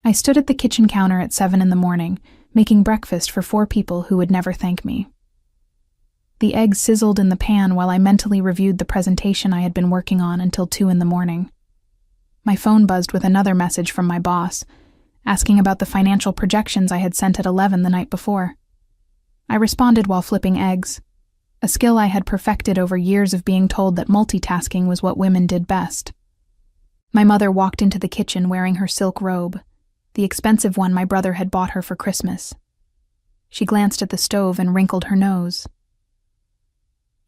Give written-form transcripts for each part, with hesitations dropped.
I stood at the kitchen counter at 7 in the morning, making breakfast for 4 people who would never thank me. The eggs sizzled in the pan while I mentally reviewed the presentation I had been working on until 2 in the morning. My phone buzzed with another message from my boss, asking about the financial projections I had sent at 11 the night before. I responded while flipping eggs, a skill I had perfected over years of being told that multitasking was what women did best. My mother walked into the kitchen wearing her silk robe, the expensive one my brother had bought her for Christmas. She glanced at the stove and wrinkled her nose.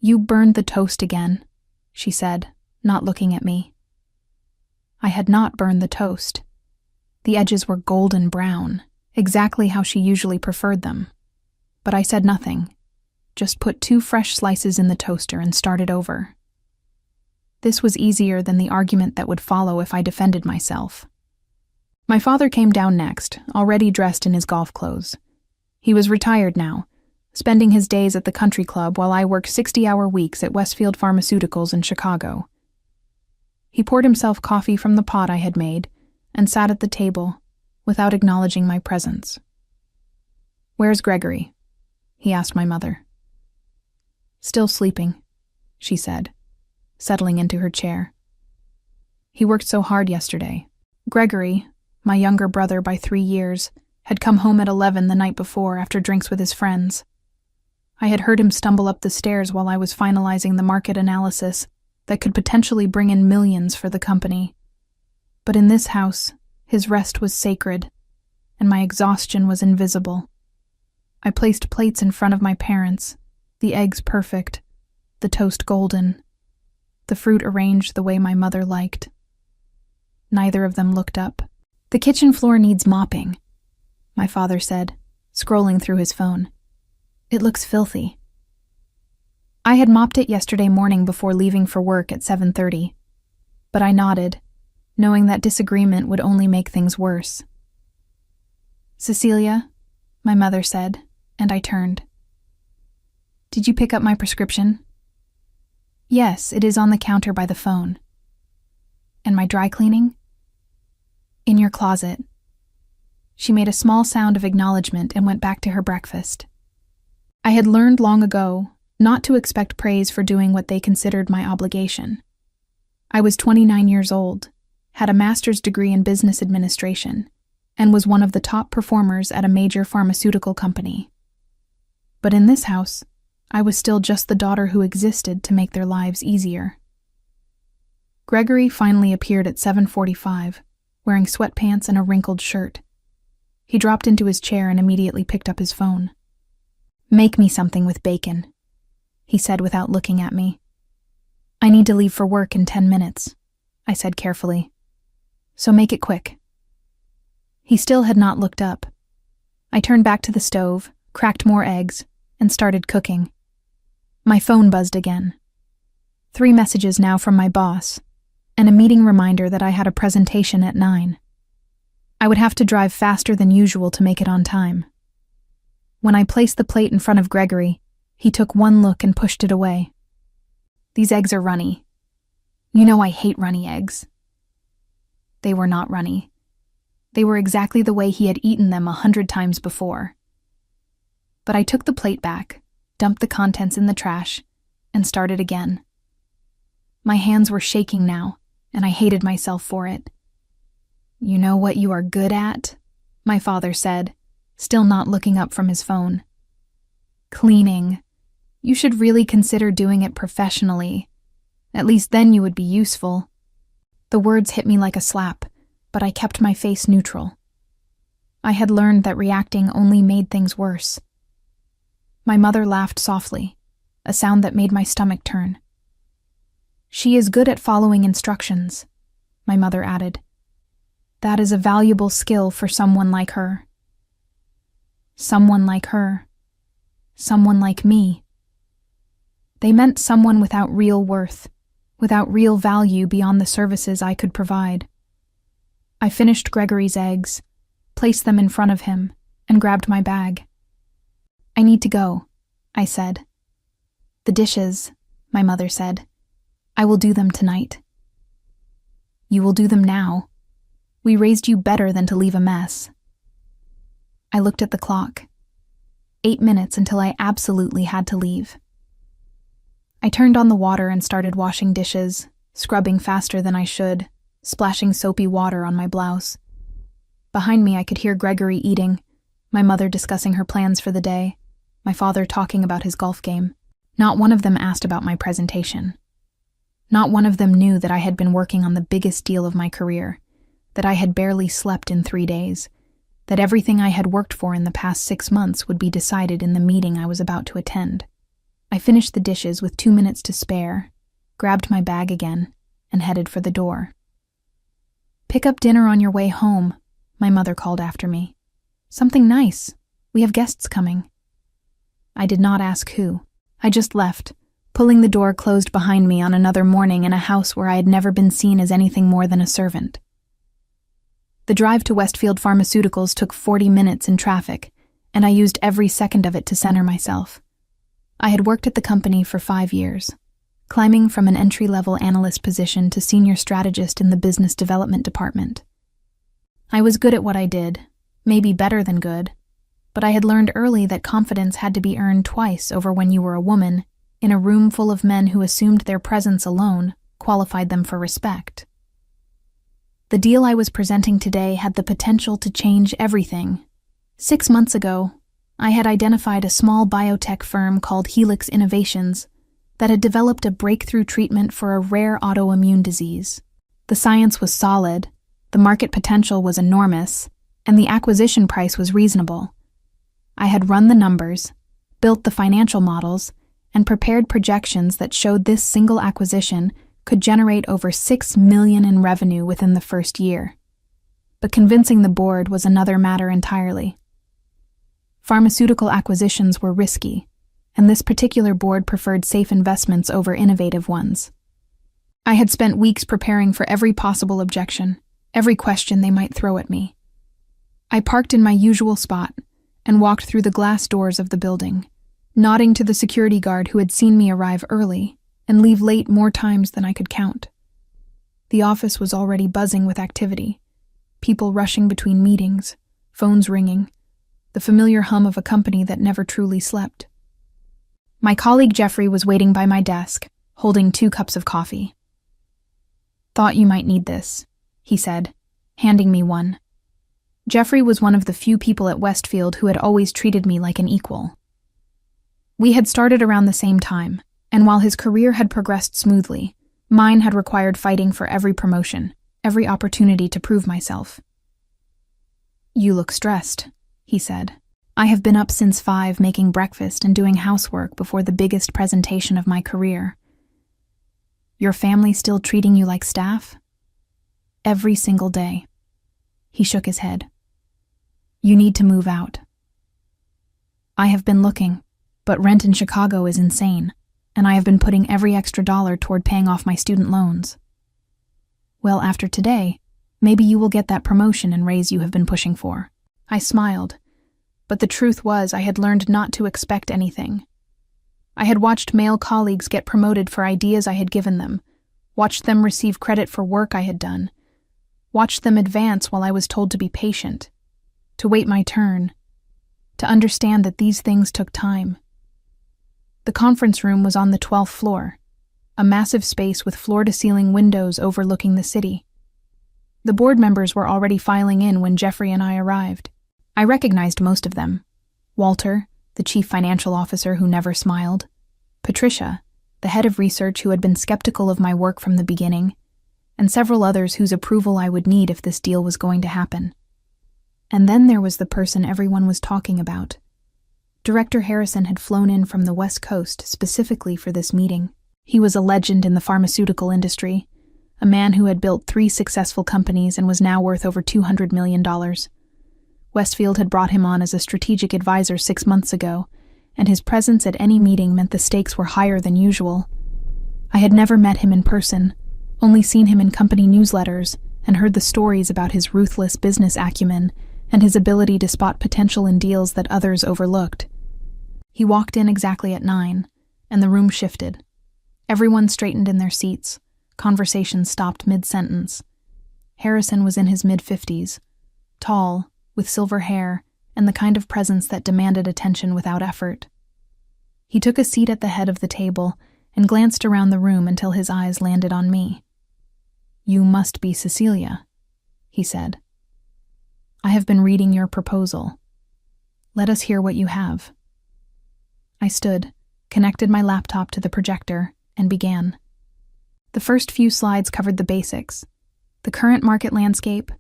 "You burned the toast again," she said, not looking at me. I had not burned the toast. The edges were golden brown, exactly how she usually preferred them. But I said nothing, just put 2 fresh slices in the toaster and started over. This was easier than the argument that would follow if I defended myself. My father came down next, already dressed in his golf clothes. He was retired now, spending his days at the country club while I worked 60-hour weeks at Westfield Pharmaceuticals in Chicago. He poured himself coffee from the pot I had made and sat at the table without acknowledging my presence. "Where's Gregory?" he asked my mother. "Still sleeping," she said, settling into her chair. "He worked so hard yesterday." Gregory, my younger brother by 3 years, had come home at 11 the night before after drinks with his friends. I had heard him stumble up the stairs while I was finalizing the market analysis that could potentially bring in millions for the company. But in this house, his rest was sacred, and my exhaustion was invisible. I placed plates in front of my parents, the eggs perfect, the toast golden, the fruit arranged the way my mother liked. Neither of them looked up. "The kitchen floor needs mopping," my father said, scrolling through his phone. "It looks filthy." I had mopped it yesterday morning before leaving for work at 7:30, but I nodded, knowing that disagreement would only make things worse. "Cecilia," my mother said, and I turned. "Did you pick up my prescription?" "Yes, it is on the counter by the phone." "And my dry cleaning?" "In your closet." She made a small sound of acknowledgement and went back to her breakfast. I had learned long ago not to expect praise for doing what they considered my obligation. I was 29 years old, had a master's degree in business administration, and was one of the top performers at a major pharmaceutical company. But in this house, I was still just the daughter who existed to make their lives easier. Gregory finally appeared at 7:45, wearing sweatpants and a wrinkled shirt. He dropped into his chair and immediately picked up his phone. "Make me something with bacon," he said without looking at me. "I need to leave for work in 10 minutes, I said carefully. "So make it quick." He still had not looked up. I turned back to the stove, cracked more eggs, and started cooking. My phone buzzed again. 3 messages now from my boss, and a meeting reminder that I had a presentation at 9. I would have to drive faster than usual to make it on time. When I placed the plate in front of Gregory, he took one look and pushed it away. "These eggs are runny. You know I hate runny eggs." They were not runny. They were exactly the way he had eaten them 100 times before. But I took the plate back, dumped the contents in the trash, and started again. My hands were shaking now, and I hated myself for it. "You know what you are good at?" my father said, still not looking up from his phone. "Cleaning. You should really consider doing it professionally. At least then you would be useful." The words hit me like a slap, but I kept my face neutral. I had learned that reacting only made things worse. My mother laughed softly, a sound that made my stomach turn. "She is good at following instructions," my mother added. "That is a valuable skill for someone like her." Someone like her. Someone like me. They meant someone without real worth, without real value beyond the services I could provide. I finished Gregory's eggs, placed them in front of him, and grabbed my bag. "I need to go," I said. "The dishes," my mother said. "I will do them tonight." "You will do them now." We raised you better than to leave a mess." I looked at the clock. 8 minutes until I absolutely had to leave. I turned on the water and started washing dishes, scrubbing faster than I should, splashing soapy water on my blouse. Behind me I could hear Gregory eating, my mother discussing her plans for the day, my father talking about his golf game. Not one of them asked about my presentation. Not one of them knew that I had been working on the biggest deal of my career, that I had barely slept in 3 days, that everything I had worked for in the past 6 months would be decided in the meeting I was about to attend. I finished the dishes with 2 minutes to spare, grabbed my bag again, and headed for the door. "Pick up dinner on your way home," my mother called after me. "Something nice. We have guests coming." I did not ask who. I just left, pulling the door closed behind me on another morning in a house where I had never been seen as anything more than a servant. The drive to Westfield Pharmaceuticals took 40 minutes in traffic, and I used every second of it to center myself. I had worked at the company for 5 years, climbing from an entry-level analyst position to senior strategist in the business development department. I was good at what I did, maybe better than good, but I had learned early that confidence had to be earned twice over when you were a woman, in a room full of men who assumed their presence alone qualified them for respect. The deal I was presenting today had the potential to change everything. 6 months ago, I had identified a small biotech firm called Helix Innovations that had developed a breakthrough treatment for a rare autoimmune disease. The science was solid, the market potential was enormous, and the acquisition price was reasonable. I had run the numbers, built the financial models, and prepared projections that showed this single acquisition could generate over $6 million in revenue within the first year. But convincing the board was another matter entirely. Pharmaceutical acquisitions were risky, and this particular board preferred safe investments over innovative ones. I had spent weeks preparing for every possible objection, every question they might throw at me. I parked in my usual spot and walked through the glass doors of the building, nodding to the security guard who had seen me arrive early and leave late more times than I could count. The office was already buzzing with activity, people rushing between meetings, phones ringing, the familiar hum of a company that never truly slept. My colleague Jeffrey was waiting by my desk, holding 2 cups of coffee. "Thought you might need this," he said, handing me one. Jeffrey was one of the few people at Westfield who had always treated me like an equal. We had started around the same time, and while his career had progressed smoothly, mine had required fighting for every promotion, every opportunity to prove myself. "You look stressed," he said. "I have been up since 5 making breakfast and doing housework before the biggest presentation of my career. Your family still treating you like staff?" "Every single day." He shook his head. "You need to move out." "I have been looking, but rent in Chicago is insane, and I have been putting every extra dollar toward paying off my student loans." "Well, after today, maybe you will get that promotion and raise you have been pushing for." I smiled, but the truth was I had learned not to expect anything. I had watched male colleagues get promoted for ideas I had given them, watched them receive credit for work I had done, watched them advance while I was told to be patient, to wait my turn, to understand that these things took time. The conference room was on the 12th floor, a massive space with floor-to-ceiling windows overlooking the city. The board members were already filing in when Jeffrey and I arrived. I recognized most of them. Walter, the chief financial officer who never smiled, Patricia, the head of research who had been skeptical of my work from the beginning, and several others whose approval I would need if this deal was going to happen. And then there was the person everyone was talking about. Director Harrison had flown in from the West Coast specifically for this meeting. He was a legend in the pharmaceutical industry, a man who had built 3 successful companies and was now worth over $200 million. Westfield had brought him on as a strategic advisor 6 months ago, and his presence at any meeting meant the stakes were higher than usual. I had never met him in person, only seen him in company newsletters, and heard the stories about his ruthless business acumen and his ability to spot potential in deals that others overlooked. He walked in exactly at 9, and the room shifted. Everyone straightened in their seats. Conversation stopped mid-sentence. Harrison was in his mid-50s, tall, with silver hair, and the kind of presence that demanded attention without effort. He took a seat at the head of the table and glanced around the room until his eyes landed on me. "You must be Cecilia," he said. "I have been reading your proposal. Let us hear what you have." I stood, connected my laptop to the projector, and began. The first few slides covered the basics: the current market landscape,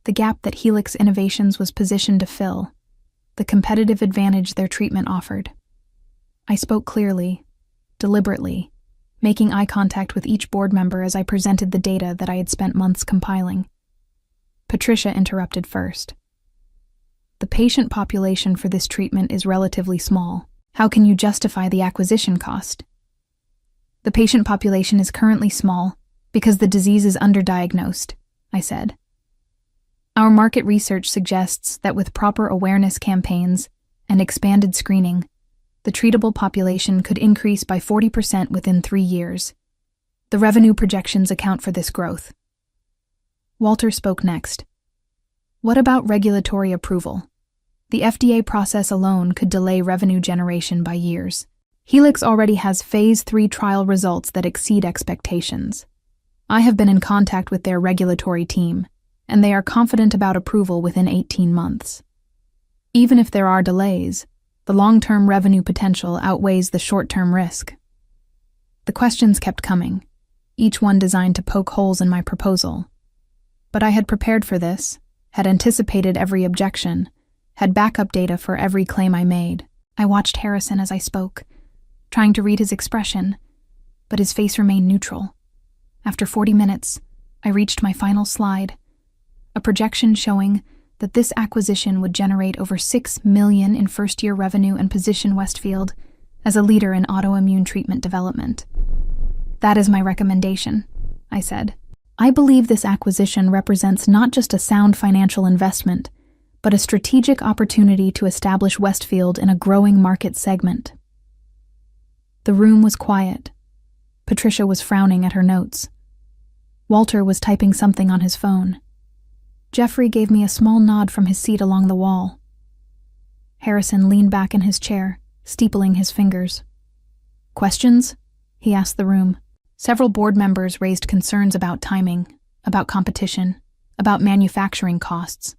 the gap that Helix Innovations was positioned to fill, the competitive advantage their treatment offered. I spoke clearly, deliberately, making eye contact with each board member as I presented the data that I had spent months compiling. Patricia interrupted first. "The patient population for this treatment is relatively small. How can you justify the acquisition cost?" "The patient population is currently small because the disease is underdiagnosed," I said. "Our market research suggests that with proper awareness campaigns and expanded screening, the treatable population could increase by 40% within 3 years. The revenue projections account for this growth." Walter spoke next. "What about regulatory approval? The FDA process alone could delay revenue generation by years. Helix already has Phase 3 trial results that exceed expectations. I have been in contact with their regulatory team, and they are confident about approval within 18 months. Even if there are delays, the long-term revenue potential outweighs the short-term risk." The questions kept coming, each one designed to poke holes in my proposal. But I had prepared for this, had anticipated every objection, had backup data for every claim I made. I watched Harrison as I spoke, trying to read his expression, but his face remained neutral. After 40 minutes, I reached my final slide, a projection showing that this acquisition would generate over $6 million in first-year revenue and position Westfield as a leader in autoimmune treatment development. "That is my recommendation," I said. "I believe this acquisition represents not just a sound financial investment, but a strategic opportunity to establish Westfield in a growing market segment." The room was quiet. Patricia was frowning at her notes. Walter was typing something on his phone. Jeffrey gave me a small nod from his seat along the wall. Harrison leaned back in his chair, steepling his fingers. "Questions?" he asked the room. Several board members raised concerns about timing, about competition, about manufacturing costs.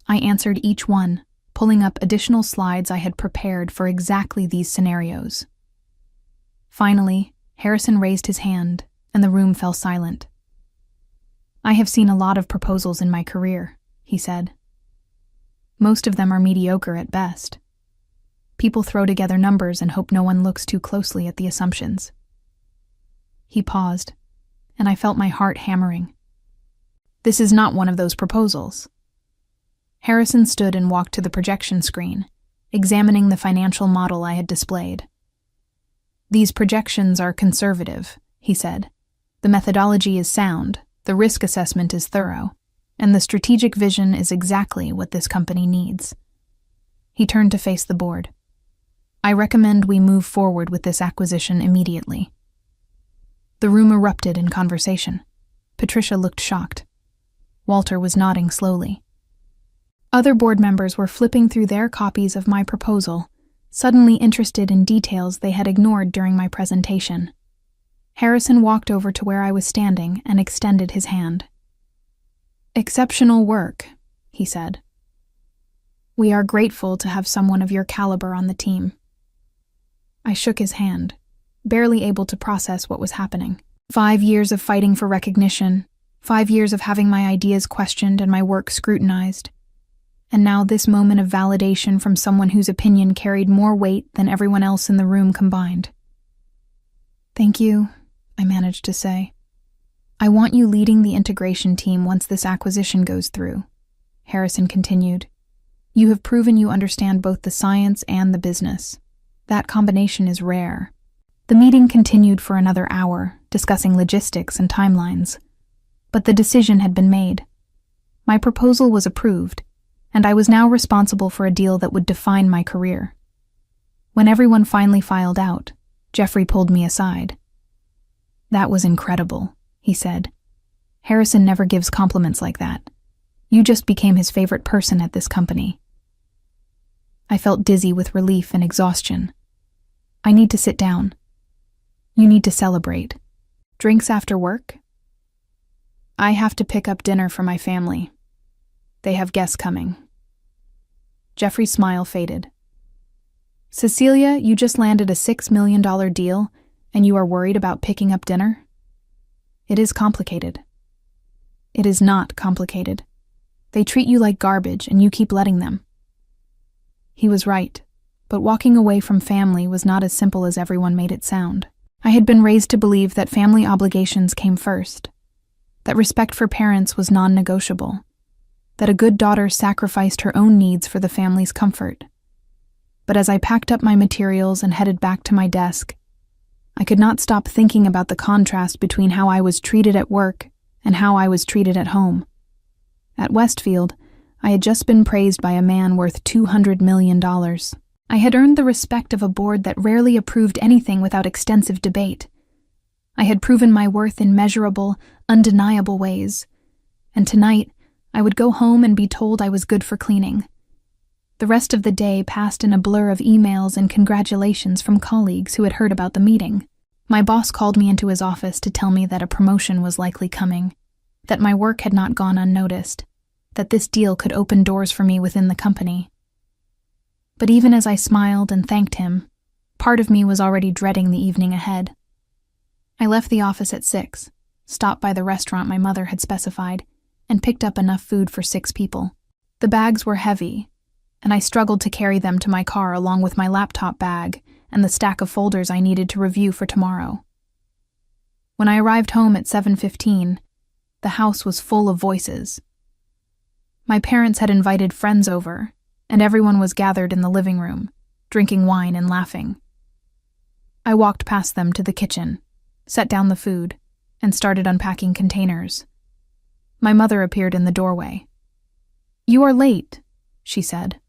I answered each one, pulling up additional slides I had prepared for exactly these scenarios. Finally, Harrison raised his hand, and the room fell silent. "I have seen a lot of proposals in my career," he said. "Most of them are mediocre at best. People throw together numbers and hope no one looks too closely at the assumptions." He paused, and I felt my heart hammering. "This is not one of those proposals." Harrison stood and walked to the projection screen, examining the financial model I had displayed. "These projections are conservative," he said. "The methodology is sound, the risk assessment is thorough, and the strategic vision is exactly what this company needs." He turned to face the board. "I recommend we move forward with this acquisition immediately." The room erupted in conversation. Patricia looked shocked. Walter was nodding slowly. Other board members were flipping through their copies of my proposal, suddenly interested in details they had ignored during my presentation. Harrison walked over to where I was standing and extended his hand. "Exceptional work," he said. "We are grateful to have someone of your caliber on the team." I shook his hand, barely able to process what was happening. 5 years of fighting for recognition, 5 years of having my ideas questioned and my work scrutinized. And now this moment of validation from someone whose opinion carried more weight than everyone else in the room combined. "Thank you," I managed to say. "I want you leading the integration team once this acquisition goes through," Harrison continued. "You have proven you understand both the science and the business. That combination is rare." The meeting continued for another hour, discussing logistics and timelines. But the decision had been made. My proposal was approved, and I was now responsible for a deal that would define my career. When everyone finally filed out, Jeffrey pulled me aside. "That was incredible," he said. Harrison never gives compliments like that. You just became his favorite person at this company. I felt dizzy with relief and exhaustion. I need to sit down. You need to celebrate. Drinks after work? I have to pick up dinner for my family. They have guests coming. Jeffrey's smile faded. Cecilia, you just landed a $6 million deal, and you are worried about picking up dinner? It is complicated. It is not complicated. They treat you like garbage, and you keep letting them. He was right, but walking away from family was not as simple as everyone made it sound. I had been raised to believe that family obligations came first, that respect for parents was non-negotiable, that a good daughter sacrificed her own needs for the family's comfort. But as I packed up my materials and headed back to my desk, I could not stop thinking about the contrast between how I was treated at work and how I was treated at home. At Westfield, I had just been praised by a man worth $200 million. I had earned the respect of a board that rarely approved anything without extensive debate. I had proven my worth in measurable, undeniable ways. And tonight, I would go home and be told I was good for cleaning. The rest of the day passed in a blur of emails and congratulations from colleagues who had heard about the meeting. My boss called me into his office to tell me that a promotion was likely coming, that my work had not gone unnoticed, that this deal could open doors for me within the company. But even as I smiled and thanked him, part of me was already dreading the evening ahead. I left the office at 6, stopped by the restaurant my mother had specified, and picked up enough food for 6 people. The bags were heavy, and I struggled to carry them to my car along with my laptop bag and the stack of folders I needed to review for tomorrow. When I arrived home at 7:15, the house was full of voices. My parents had invited friends over, and everyone was gathered in the living room, drinking wine and laughing. I walked past them to the kitchen, set down the food, and started unpacking containers. My mother appeared in the doorway. "You are late," she said.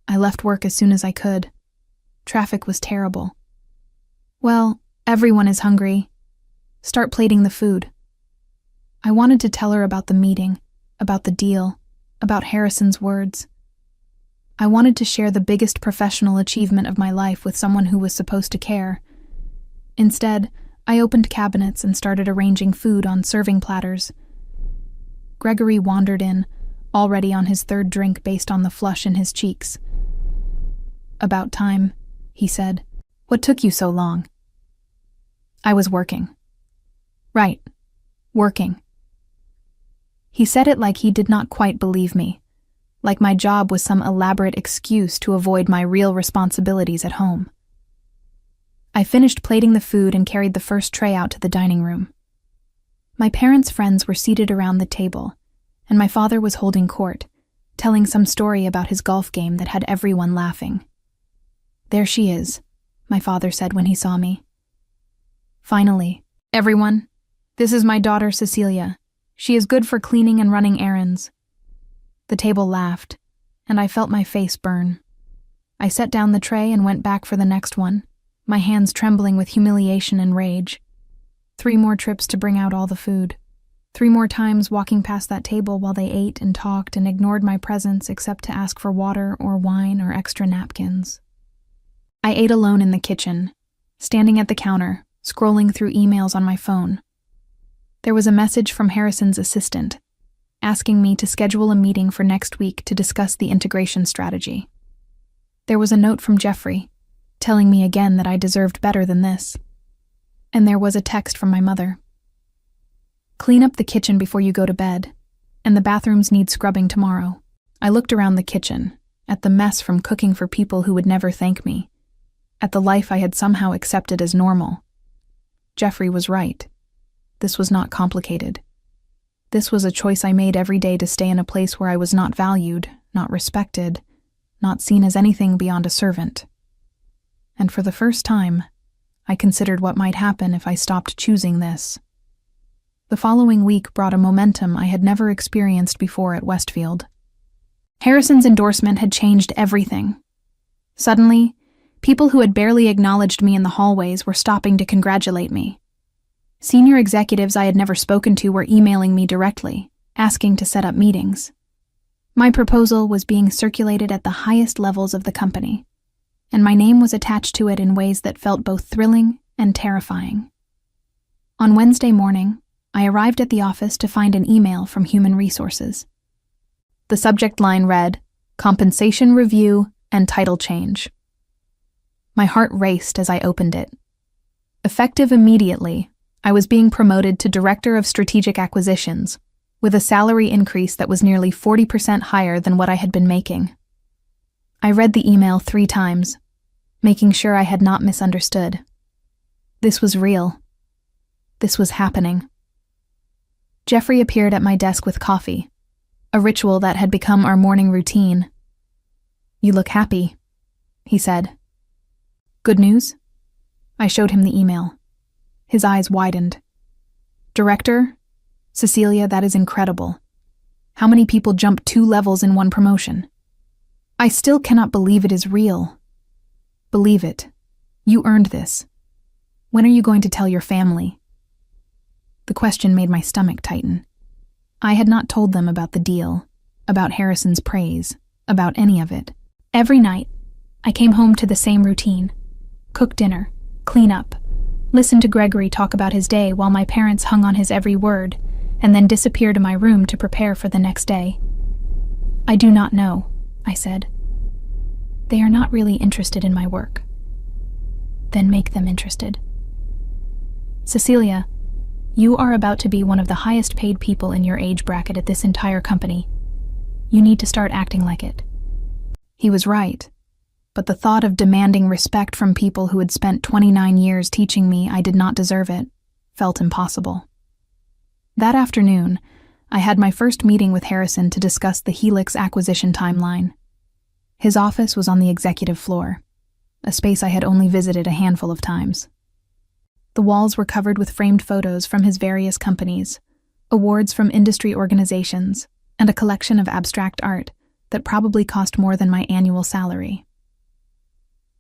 I left work as soon as I could. Traffic was terrible. "Well, everyone is hungry. Start plating the food." I wanted to tell her about the meeting, about the deal, about Harrison's words. I wanted to share the biggest professional achievement of my life with someone who was supposed to care. Instead, I opened cabinets and started arranging food on serving platters. Gregory wandered in, already on his 3rd drink based on the flush in his cheeks. "About time," he said. "What took you so long?" "I was working." "Right, working." He said it like he did not quite believe me, like my job was some elaborate excuse to avoid my real responsibilities at home. I finished plating the food and carried the first tray out to the dining room. My parents' friends were seated around the table, and my father was holding court, telling some story about his golf game that had everyone laughing. "There she is," my father said when he saw me. "Finally, everyone, this is my daughter Cecilia. She is good for cleaning and running errands." The table laughed, and I felt my face burn. I set down the tray and went back for the next one, my hands trembling with humiliation and rage. 3 more trips to bring out all the food. 3 more times walking past that table while they ate and talked and ignored my presence except to ask for water or wine or extra napkins. I ate alone in the kitchen, standing at the counter, scrolling through emails on my phone. There was a message from Harrison's assistant, asking me to schedule a meeting for next week to discuss the integration strategy. There was a note from Jeffrey, telling me again that I deserved better than this. And there was a text from my mother. "Clean up the kitchen before you go to bed, and the bathrooms need scrubbing tomorrow." I looked around the kitchen, at the mess from cooking for people who would never thank me, at the life I had somehow accepted as normal. Jeffrey was right. This was not complicated. This was a choice I made every day to stay in a place where I was not valued, not respected, not seen as anything beyond a servant. And for the first time, I considered what might happen if I stopped choosing this. The following week brought a momentum I had never experienced before at Westfield. Harrison's endorsement had changed everything. Suddenly, people who had barely acknowledged me in the hallways were stopping to congratulate me. Senior executives I had never spoken to were emailing me directly, asking to set up meetings. My proposal was being circulated at the highest levels of the company, and my name was attached to it in ways that felt both thrilling and terrifying. On Wednesday morning, I arrived at the office to find an email from Human Resources. The subject line read, "Compensation Review and Title Change." My heart raced as I opened it. Effective immediately, I was being promoted to Director of Strategic Acquisitions, with a salary increase that was nearly 40% higher than what I had been making. I read the email 3 times, making sure I had not misunderstood. This was real. This was happening. Jeffrey appeared at my desk with coffee, a ritual that had become our morning routine. "You look happy," he said. "Good news?" I showed him the email. His eyes widened. "Director? Cecilia, that is incredible. How many people jump 2 levels in one promotion? I still cannot believe it is real." "Believe it. You earned this. When are you going to tell your family?" The question made my stomach tighten. I had not told them about the deal, about Harrison's praise, about any of it. Every night, I came home to the same routine. Cook dinner, clean up, listen to Gregory talk about his day while my parents hung on his every word, and then disappear to my room to prepare for the next day. "I do not know," I said. "They are not really interested in my work." "Then make them interested." "Cecilia, you are about to be one of the highest paid people in your age bracket at this entire company. You need to start acting like it." He was right, but the thought of demanding respect from people who had spent 29 years teaching me I did not deserve it felt impossible. That afternoon, I had my first meeting with Harrison to discuss the Helix acquisition timeline. His office was on the executive floor, a space I had only visited a handful of times. The walls were covered with framed photos from his various companies, awards from industry organizations, and a collection of abstract art that probably cost more than my annual salary.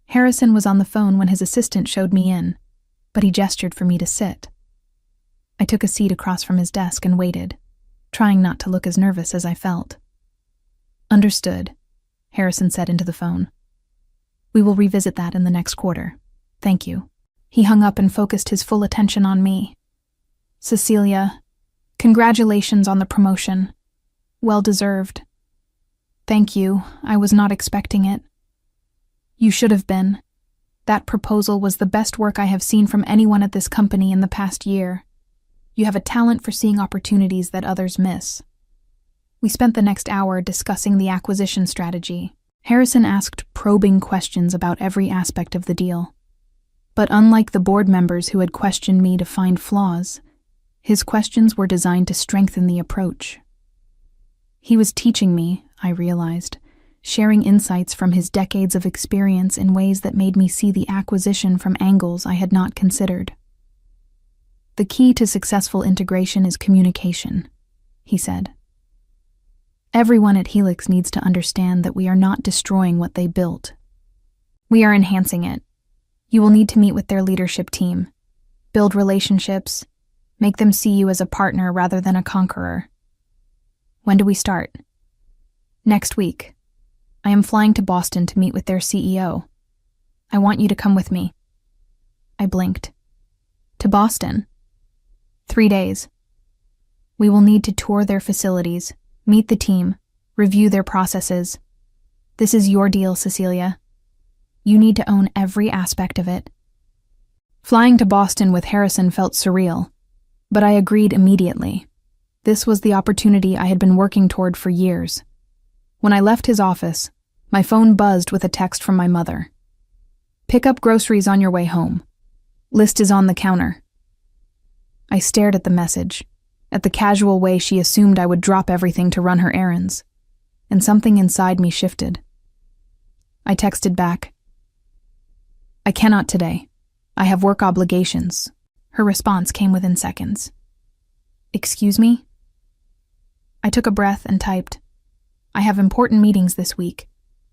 Harrison was on the phone when his assistant showed me in, but he gestured for me to sit. I took a seat across from his desk and waited, trying not to look as nervous as I felt. "Understood," Harrison said into the phone. "We will revisit that in the next quarter. Thank you." He hung up and focused his full attention on me. "Cecilia, congratulations on the promotion. Well deserved." "Thank you. I was not expecting it." "You should have been. That proposal was the best work I have seen from anyone at this company in the past year. You have a talent for seeing opportunities that others miss." We spent the next hour discussing the acquisition strategy. Harrison asked probing questions about every aspect of the deal. But unlike the board members who had questioned me to find flaws, his questions were designed to strengthen the approach. He was teaching me, I realized, sharing insights from his decades of experience in ways that made me see the acquisition from angles I had not considered. "The key to successful integration is communication," he said. "Everyone at Helix needs to understand that we are not destroying what they built. We are enhancing it. You will need to meet with their leadership team, build relationships, make them see you as a partner rather than a conqueror." "When do we start?" "Next week. I am flying to Boston to meet with their CEO. I want you to come with me." I blinked. "To Boston?" 3 days. We will need to tour their facilities, meet the team, review their processes. This is your deal, Cecilia. You need to own every aspect of it." Flying to Boston with Harrison felt surreal, but I agreed immediately. This was the opportunity I had been working toward for years. When I left his office, my phone buzzed with a text from my mother. "Pick up groceries on your way home. List is on the counter." I stared at the message, at the casual way she assumed I would drop everything to run her errands, and something inside me shifted. I texted back, "I cannot today. I have work obligations." Her response came within seconds. "Excuse me?" I took a breath and typed, "I have important meetings this week.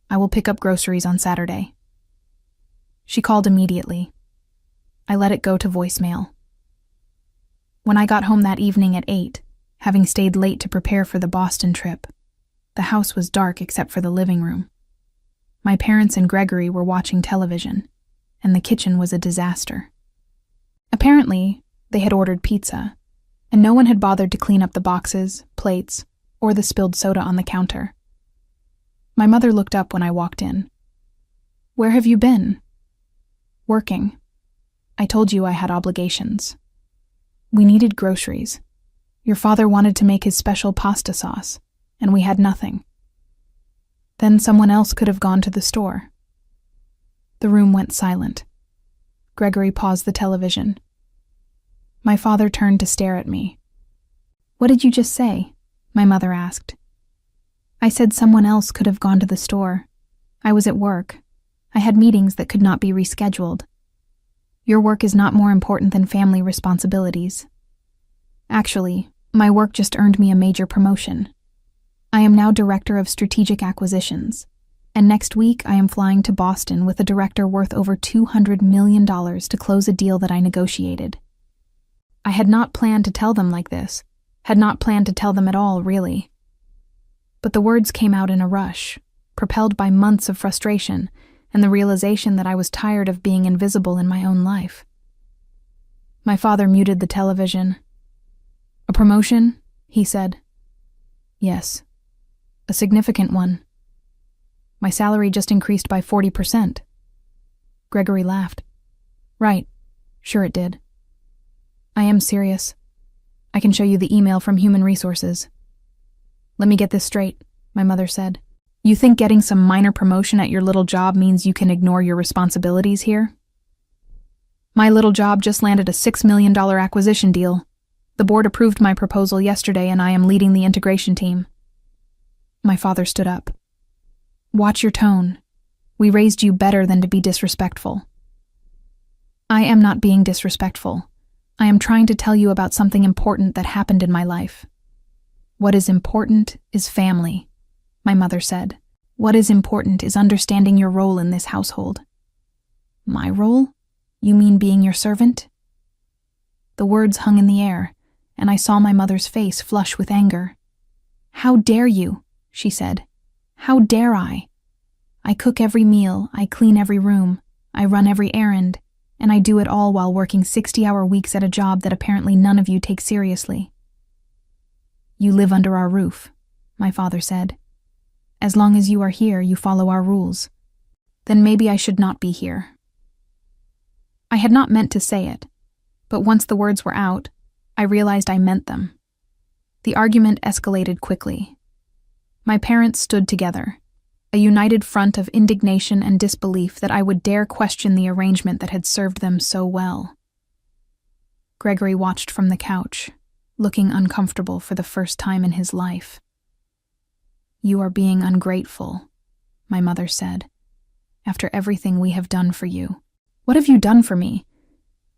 I will pick up groceries on Saturday." She called immediately. I let it go to voicemail. When I got home that evening at 8, having stayed late to prepare for the Boston trip, the house was dark except for the living room. My parents and Gregory were watching television, and the kitchen was a disaster. Apparently, they had ordered pizza, and no one had bothered to clean up the boxes, plates, or the spilled soda on the counter. My mother looked up when I walked in. "Where have you been?" "Working. I told you I had obligations. We needed groceries. Your father wanted to make his special pasta sauce, and we had nothing. Then someone else could have gone to the store." The room went silent. Gregory paused the television. My father turned to stare at me. "What did you just say?" my mother asked. "I said someone else could have gone to the store. I was at work. I had meetings that could not be rescheduled. Your work is not more important than family responsibilities. Actually, my work just earned me a major promotion. I am now Director of Strategic Acquisitions, and next week I am flying to Boston with a director worth over $200 million to close a deal that I negotiated." I had not planned to tell them like this, had not planned to tell them at all, really. But the words came out in a rush, propelled by months of frustration and the realization that I was tired of being invisible in my own life. My father muted the television. "A promotion?" he said. "Yes, a significant one. My salary just increased by 40%. Gregory laughed. "Right, sure it did. I am serious. I can show you the email from Human Resources." "Let me get this straight," my mother said. "You think getting some minor promotion at your little job means you can ignore your responsibilities here?" "My little job just landed a $6 million acquisition deal. The board approved my proposal yesterday and I am leading the integration team." My father stood up. "Watch your tone. We raised you better than to be disrespectful." "I am not being disrespectful. I am trying to tell you about something important that happened in my life." "What is important is family," my mother said. "What is important is understanding your role in this household." "My role? You mean being your servant?" The words hung in the air, and I saw my mother's face flush with anger. "How dare you?" she said. "How dare I? I cook every meal, I clean every room, I run every errand, and I do it all while working 60-hour weeks at a job that apparently none of you take seriously." "You live under our roof," my father said. "As long as you are here, you follow our rules. Then maybe I should not be here." I had not meant to say it, but once the words were out, I realized I meant them. The argument escalated quickly. My parents stood together, a united front of indignation and disbelief that I would dare question the arrangement that had served them so well. Gregory watched from the couch, looking uncomfortable for the first time in his life. "You are being ungrateful," my mother said, "after everything we have done for you." "What have you done for me?"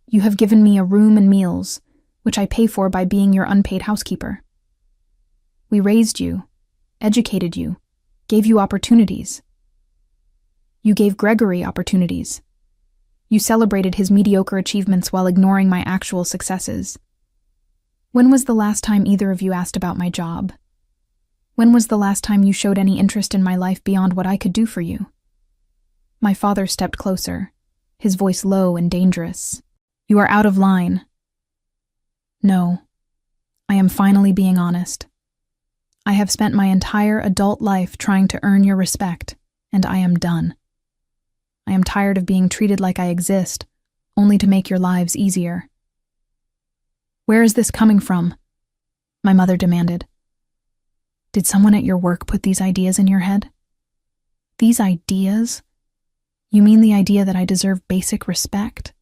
"You have given me a room and meals, which I pay for by being your unpaid housekeeper. We raised you, educated you, gave you opportunities. You gave Gregory opportunities. You celebrated his mediocre achievements while ignoring my actual successes. When was the last time either of you asked about my job? When was the last time you showed any interest in my life beyond what I could do for you?" My father stepped closer, his voice low and dangerous. "You are out of line." "No, I am finally being honest. I have spent my entire adult life trying to earn your respect, and I am done. I am tired of being treated like I exist, only to make your lives easier." "Where is this coming from?" my mother demanded. "Did someone at your work put these ideas in your head?" "These ideas? You mean the idea that I deserve basic respect?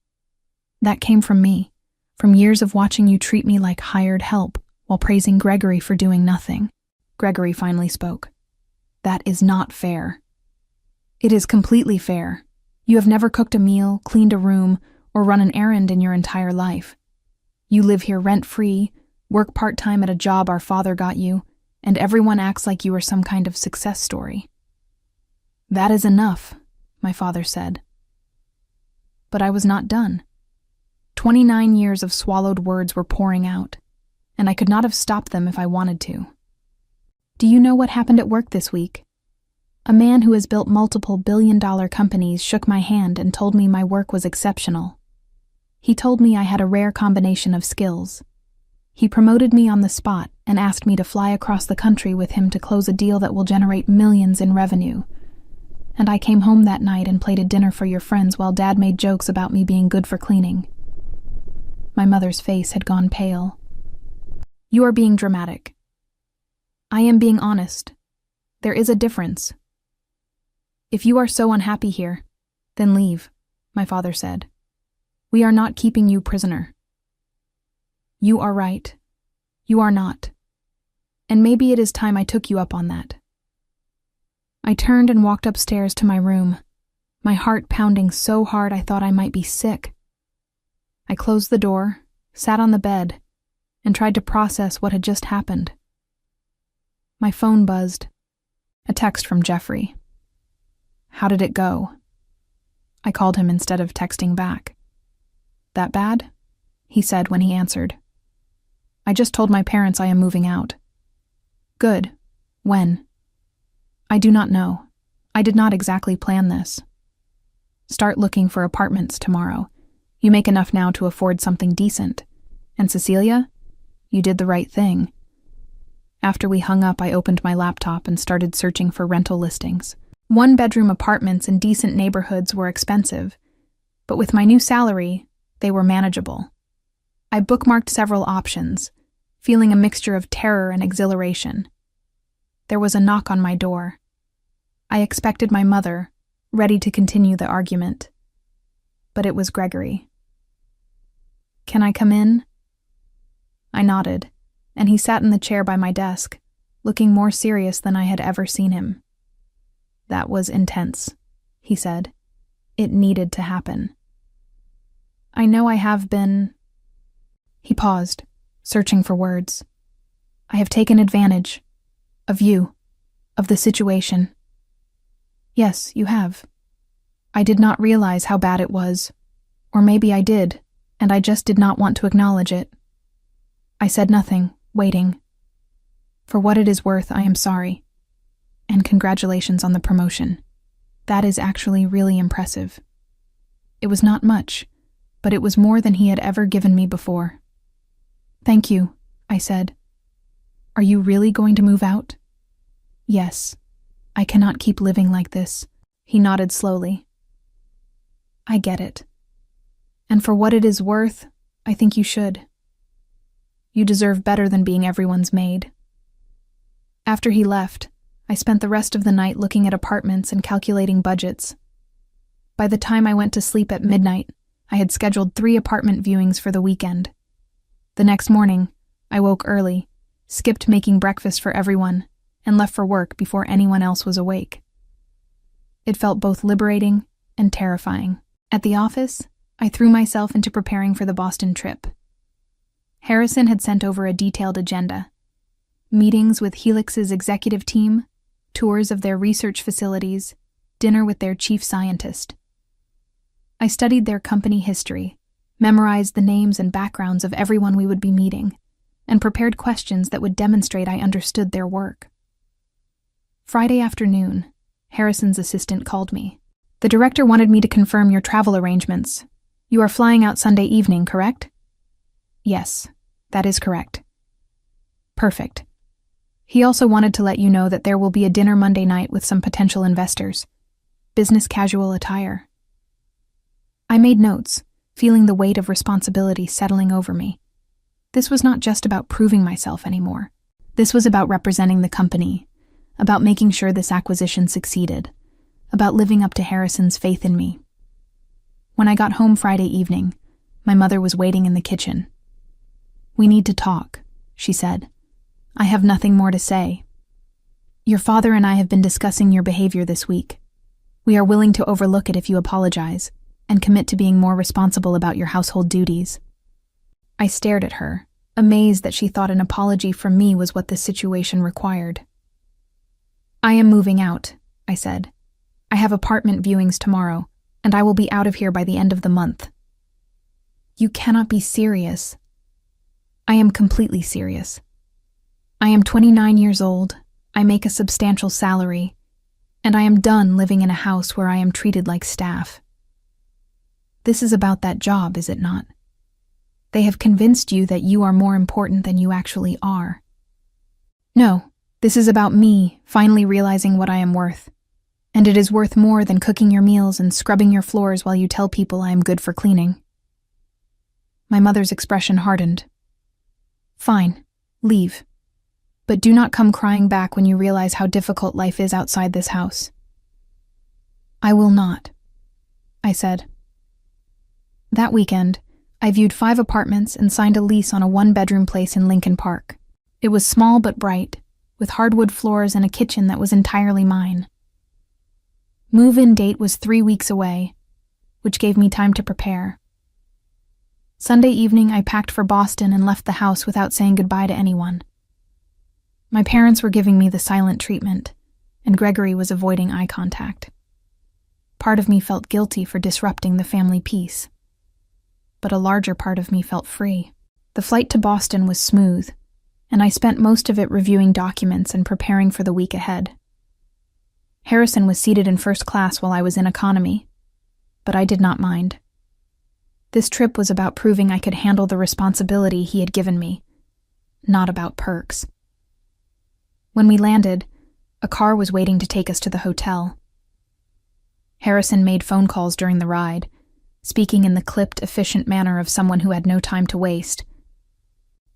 That came from me, from years of watching you treat me like hired help while praising Gregory for doing nothing." Gregory finally spoke. "That is not fair." "It is completely fair. You have never cooked a meal, cleaned a room, or run an errand in your entire life. You live here rent-free, work part-time at a job our father got you, and everyone acts like you are some kind of success story." "That is enough," my father said. But I was not done. 29 years of swallowed words were pouring out, and I could not have stopped them if I wanted to. Do you know what happened at work this week? A man who has built multiple billion-dollar companies shook my hand and told me my work was exceptional. He told me I had a rare combination of skills. He promoted me on the spot and asked me to fly across the country with him to close a deal that will generate millions in revenue. And I came home that night and plated dinner for your friends while Dad made jokes about me being good for cleaning. My mother's face had gone pale. You are being dramatic. I am being honest. There is a difference. If you are so unhappy here, then leave, my father said. We are not keeping you prisoner. You are right. You are not. And maybe it is time I took you up on that. I turned and walked upstairs to my room, my heart pounding so hard I thought I might be sick. I closed the door, sat on the bed, and tried to process what had just happened. My phone buzzed. A text from Jeffrey. How did it go? I called him instead of texting back. That bad? He said when he answered. I just told my parents I am moving out. Good. When? I do not know. I did not exactly plan this. Start looking for apartments tomorrow. You make enough now to afford something decent. And Cecilia? You did the right thing. After we hung up, I opened my laptop and started searching for rental listings. One-bedroom apartments in decent neighborhoods were expensive, but with my new salary, they were manageable. I bookmarked several options, feeling a mixture of terror and exhilaration. There was a knock on my door. I expected my mother, ready to continue the argument. But it was Gregory. Can I come in? I nodded, and he sat in the chair by my desk, looking more serious than I had ever seen him. That was intense, he said. It needed to happen. I know I have been... He paused, searching for words. I have taken advantage. Of you. Of the situation. Yes, you have. I did not realize how bad it was. Or maybe I did, and I just did not want to acknowledge it. I said nothing, waiting. For what it is worth, I am sorry. And congratulations on the promotion. That is actually really impressive. It was not much, but it was more than he had ever given me before. Thank you, I said. Are you really going to move out? Yes. I cannot keep living like this. He nodded slowly. I get it. And for what it is worth, I think you should. You deserve better than being everyone's maid. After he left, I spent the rest of the night looking at apartments and calculating budgets. By the time I went to sleep at midnight, I had scheduled 3 apartment viewings for the weekend. The next morning, I woke early, skipped making breakfast for everyone, and left for work before anyone else was awake. It felt both liberating and terrifying. At the office, I threw myself into preparing for the Boston trip. Harrison had sent over a detailed agenda. Meetings with Helix's executive team, tours of their research facilities, dinner with their chief scientist. I studied their company history, memorized the names and backgrounds of everyone we would be meeting, and prepared questions that would demonstrate I understood their work. Friday afternoon, Harrison's assistant called me. The director wanted me to confirm your travel arrangements. You are flying out Sunday evening, correct? Yes, that is correct. Perfect. He also wanted to let you know that there will be a dinner Monday night with some potential investors. Business casual attire. I made notes, feeling the weight of responsibility settling over me. This was not just about proving myself anymore. This was about representing the company, about making sure this acquisition succeeded, about living up to Harrison's faith in me. When I got home Friday evening, my mother was waiting in the kitchen. We need to talk, she said. I have nothing more to say. Your father and I have been discussing your behavior this week. We are willing to overlook it if you apologize and commit to being more responsible about your household duties. I stared at her, amazed that she thought an apology from me was what this situation required. I am moving out, I said. I have apartment viewings tomorrow, and I will be out of here by the end of the month. You cannot be serious. I am completely serious. I am 29 years old, I make a substantial salary, and I am done living in a house where I am treated like staff. This is about that job, is it not? They have convinced you that you are more important than you actually are. No, this is about me finally realizing what I am worth. And it is worth more than cooking your meals and scrubbing your floors while you tell people I am good for cleaning. My mother's expression hardened. Fine, leave. But do not come crying back when you realize how difficult life is outside this house. I will not, I said. That weekend, I viewed 5 apartments and signed a lease on a 1-bedroom place in Lincoln Park. It was small but bright, with hardwood floors and a kitchen that was entirely mine. Move-in date was 3 weeks away, which gave me time to prepare. Sunday evening, I packed for Boston and left the house without saying goodbye to anyone. My parents were giving me the silent treatment, and Gregory was avoiding eye contact. Part of me felt guilty for disrupting the family peace, but a larger part of me felt free. The flight to Boston was smooth, and I spent most of it reviewing documents and preparing for the week ahead. Harrison was seated in first class while I was in economy, but I did not mind. This trip was about proving I could handle the responsibility he had given me, not about perks. When we landed, a car was waiting to take us to the hotel. Harrison made phone calls during the ride, speaking in the clipped, efficient manner of someone who had no time to waste.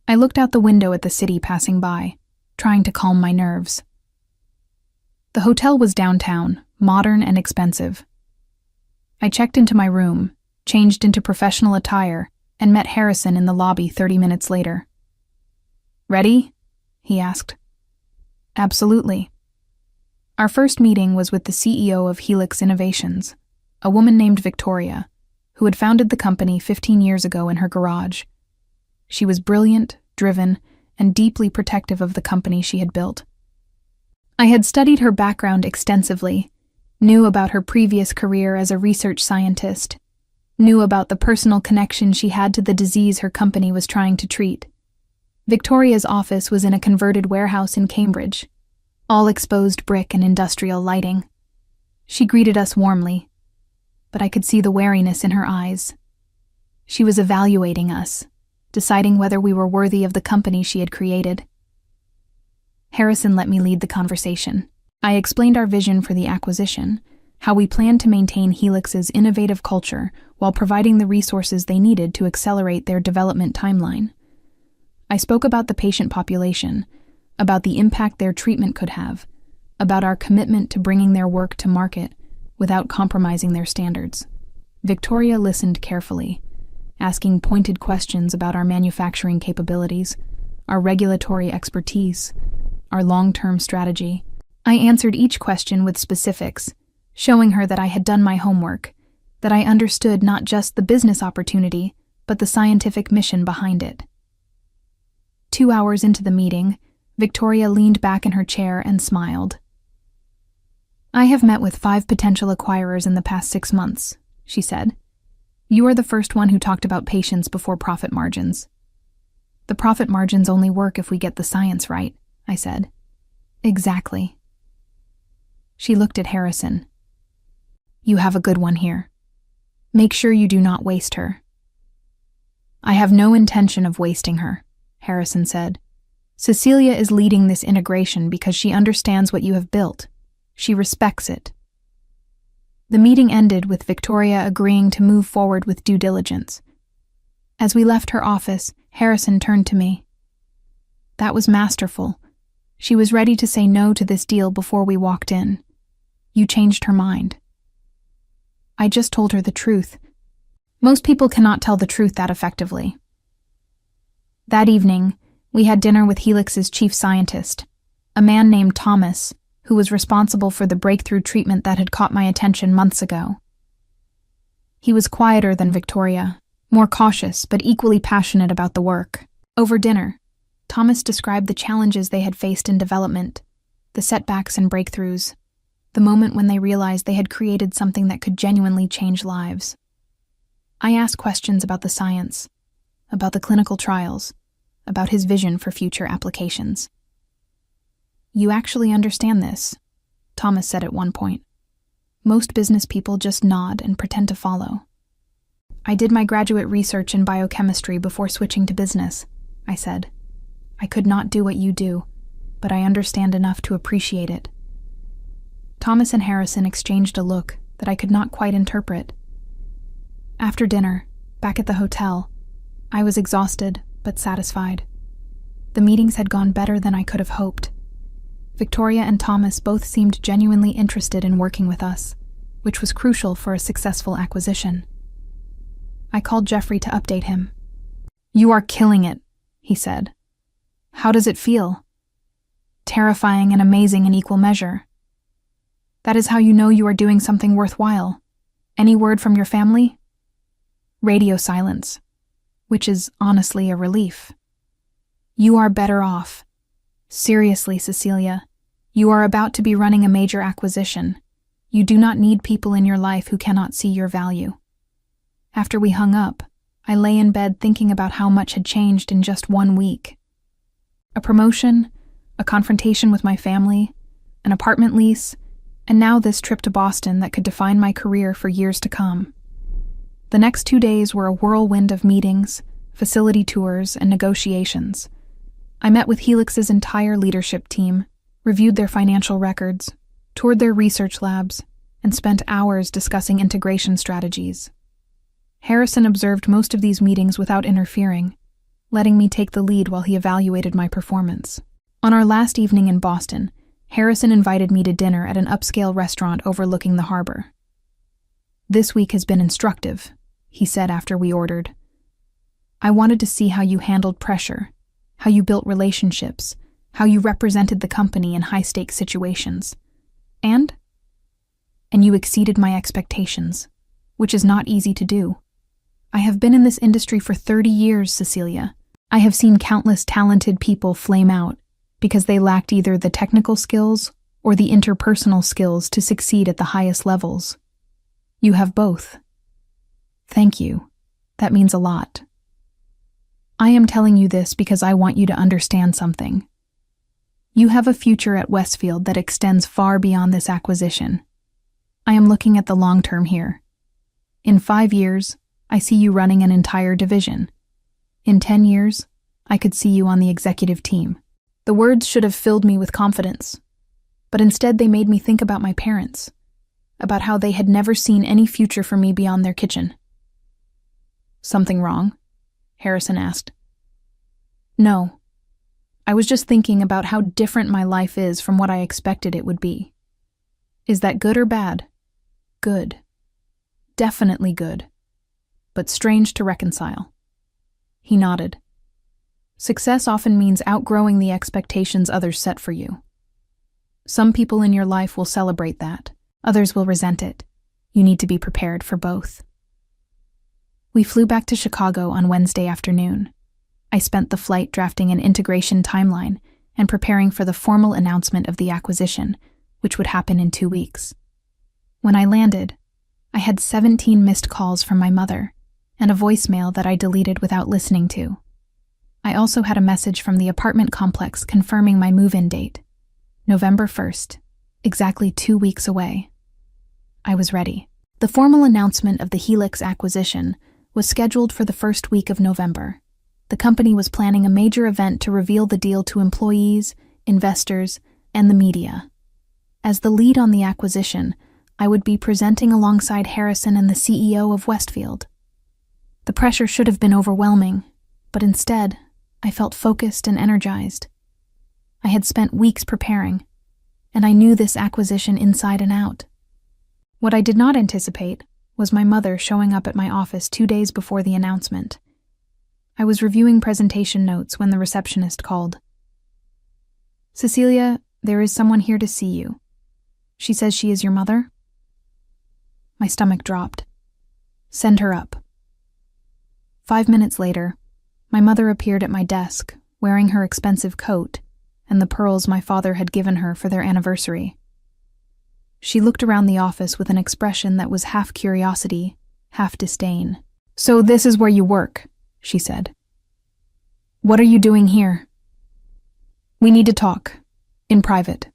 I looked out the window at the city passing by, trying to calm my nerves. The hotel was downtown, modern and expensive. I checked into my room, changed into professional attire, and met Harrison in the lobby 30 minutes later. "Ready?" he asked. "Absolutely." Our first meeting was with the CEO of Helix Innovations, a woman named Victoria, who had founded the company 15 years ago in her garage. She was brilliant, driven, and deeply protective of the company she had built. I had studied her background extensively, knew about her previous career as a research scientist, knew about the personal connection she had to the disease her company was trying to treat. Victoria's office was in a converted warehouse in Cambridge, all exposed brick and industrial lighting. She greeted us warmly, but I could see the wariness in her eyes. She was evaluating us, deciding whether we were worthy of the company she had created. Harrison let me lead the conversation. I explained our vision for the acquisition, how we planned to maintain Helix's innovative culture while providing the resources they needed to accelerate their development timeline. I spoke about the patient population, about the impact their treatment could have, about our commitment to bringing their work to market without compromising their standards. Victoria listened carefully, asking pointed questions about our manufacturing capabilities, our regulatory expertise, our long-term strategy. I answered each question with specifics, showing her that I had done my homework, that I understood not just the business opportunity, but the scientific mission behind it. 2 hours into the meeting, Victoria leaned back in her chair and smiled. "I have met with 5 potential acquirers in the past 6 months," she said. "You are the first one who talked about patients before profit margins." "The profit margins only work if we get the science right," I said. "Exactly." She looked at Harrison. "You have a good one here. Make sure you do not waste her." "I have no intention of wasting her," Harrison said. "Cecilia is leading this integration because she understands what you have built. She respects it." The meeting ended with Victoria agreeing to move forward with due diligence. As we left her office, Harrison turned to me. "That was masterful. She was ready to say no to this deal before we walked in. You changed her mind." I just told her the truth. Most people cannot tell the truth that effectively. That evening, we had dinner with Helix's chief scientist, a man named Thomas, who was responsible for the breakthrough treatment that had caught my attention months ago. He was quieter than Victoria, more cautious but equally passionate about the work. Over dinner, Thomas described the challenges they had faced in development, the setbacks and breakthroughs, the moment when they realized they had created something that could genuinely change lives. I asked questions about the science, about the clinical trials, about his vision for future applications. "You actually understand this," Thomas said at one point. "Most business people just nod and pretend to follow." "I did my graduate research in biochemistry before switching to business," I said. "I could not do what you do, but I understand enough to appreciate it." Thomas and Harrison exchanged a look that I could not quite interpret. After dinner, back at the hotel, I was exhausted but satisfied. The meetings had gone better than I could have hoped. Victoria and Thomas both seemed genuinely interested in working with us, which was crucial for a successful acquisition. I called Jeffrey to update him. "You are killing it," he said. "How does it feel?" "Terrifying and amazing in equal measure." "That is how you know you are doing something worthwhile. Any word from your family?" "Radio silence, which is honestly a relief." "You are better off. Seriously, Cecilia, you are about to be running a major acquisition. You do not need people in your life who cannot see your value." After we hung up, I lay in bed thinking about how much had changed in just 1 week. A promotion, a confrontation with my family, an apartment lease, and now this trip to Boston that could define my career for years to come. The next 2 days were a whirlwind of meetings, facility tours, and negotiations. I met with Helix's entire leadership team, reviewed their financial records, toured their research labs, and spent hours discussing integration strategies. Harrison observed most of these meetings without interfering, letting me take the lead while he evaluated my performance. On our last evening in Boston, Harrison invited me to dinner at an upscale restaurant overlooking the harbor. "This week has been instructive," he said after we ordered. "I wanted to see how you handled pressure, how you built relationships, how you represented the company in high-stakes situations. And you exceeded my expectations, which is not easy to do. I have been in this industry for 30 years, Cecilia. I have seen countless talented people flame out because they lacked either the technical skills or the interpersonal skills to succeed at the highest levels. You have both. Thank you. That means a lot. I am telling you this because I want you to understand something. You have a future at Westfield that extends far beyond this acquisition. I am looking at the long term here. In 5 years, I see you running an entire division. In 10 years, I could see you on the executive team." The words should have filled me with confidence, but instead they made me think about my parents, about how they had never seen any future for me beyond their kitchen. "Something wrong?" Harrison asked. "No. I was just thinking about how different my life is from what I expected it would be." "Is that good or bad?" "Good. Definitely good. But strange to reconcile." He nodded. "Success often means outgrowing the expectations others set for you. Some people in your life will celebrate that. Others will resent it. You need to be prepared for both." We flew back to Chicago on Wednesday afternoon. I spent the flight drafting an integration timeline and preparing for the formal announcement of the acquisition, which would happen in 2 weeks. When I landed, I had 17 missed calls from my mother and a voicemail that I deleted without listening to. I also had a message from the apartment complex confirming my move-in date, November 1st, exactly 2 weeks away. I was ready. The formal announcement of the Helix acquisition was scheduled for the first week of November. The company was planning a major event to reveal the deal to employees, investors, and the media. As the lead on the acquisition, I would be presenting alongside Harrison and the CEO of Westfield. The pressure should have been overwhelming, but instead, I felt focused and energized. I had spent weeks preparing, and I knew this acquisition inside and out. What I did not anticipate was my mother showing up at my office 2 days before the announcement. I was reviewing presentation notes when the receptionist called. "Cecilia, there is someone here to see you. She says she is your mother?" My stomach dropped. "Send her up." 5 minutes later, my mother appeared at my desk, wearing her expensive coat and the pearls my father had given her for their anniversary. She looked around the office with an expression that was half curiosity, half disdain. "So this is where you work," she said. "What are you doing here?" "We need to talk. In private."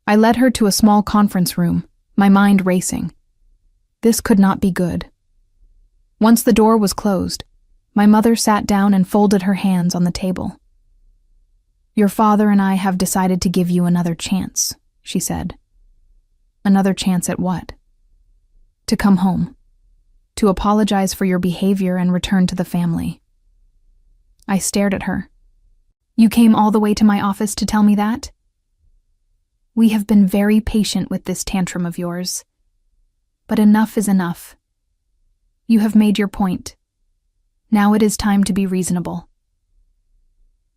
I led her to a small conference room, my mind racing. This could not be good. Once the door was closed, my mother sat down and folded her hands on the table. "Your father and I have decided to give you another chance," she said. "Another chance at what?" "To come home. To apologize for your behavior and return to the family." I stared at her. "You came all the way to my office to tell me that?" "We have been very patient with this tantrum of yours. But enough is enough. You have made your point. Now it is time to be reasonable.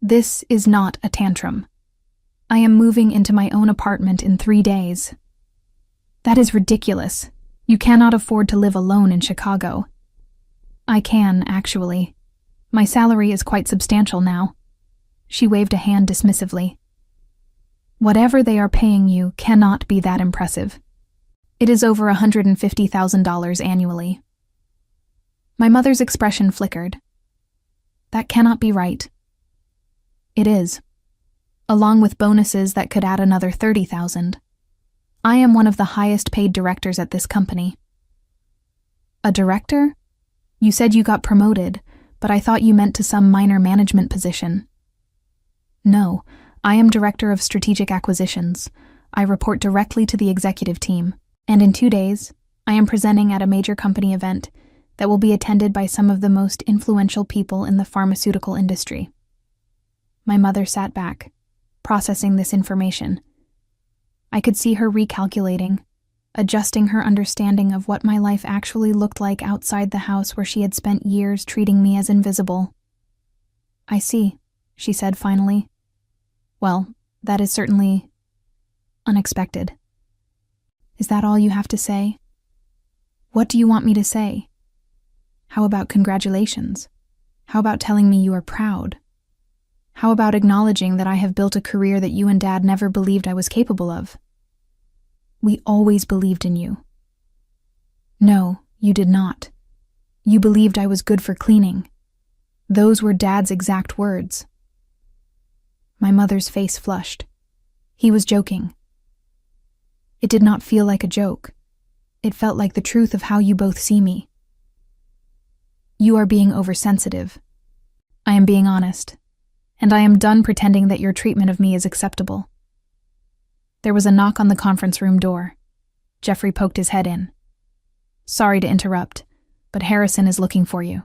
This is not a tantrum. I am moving into my own apartment in 3 days. That is ridiculous. You cannot afford to live alone in Chicago." "I can, actually. My salary is quite substantial now." She waved a hand dismissively. "Whatever they are paying you cannot be that impressive. It is over $150,000 annually." My mother's expression flickered. "That cannot be right." "It is. Along with bonuses that could add another $30,000. I am one of the highest paid directors at this company." "A director? You said you got promoted, but I thought you meant to some minor management position." "No, I am director of strategic acquisitions. I report directly to the executive team, and in 2 days, I am presenting at a major company event that will be attended by some of the most influential people in the pharmaceutical industry." My mother sat back, processing this information. I could see her recalculating, adjusting her understanding of what my life actually looked like outside the house where she had spent years treating me as invisible. "I see," she said finally. "Well, that is certainly unexpected." "Is that all you have to say?" "What do you want me to say? How about congratulations? How about telling me you are proud? How about acknowledging that I have built a career that you and Dad never believed I was capable of?" "We always believed in you." "No, you did not. You believed I was good for cleaning. Those were Dad's exact words." My mother's face flushed. He was joking. It did not feel like a joke. It felt like the truth of how you both see me. "You are being oversensitive. I am being honest, and I am done pretending that your treatment of me is acceptable." There was a knock on the conference room door. Jeffrey poked his head in. "Sorry to interrupt, but Harrison is looking for you.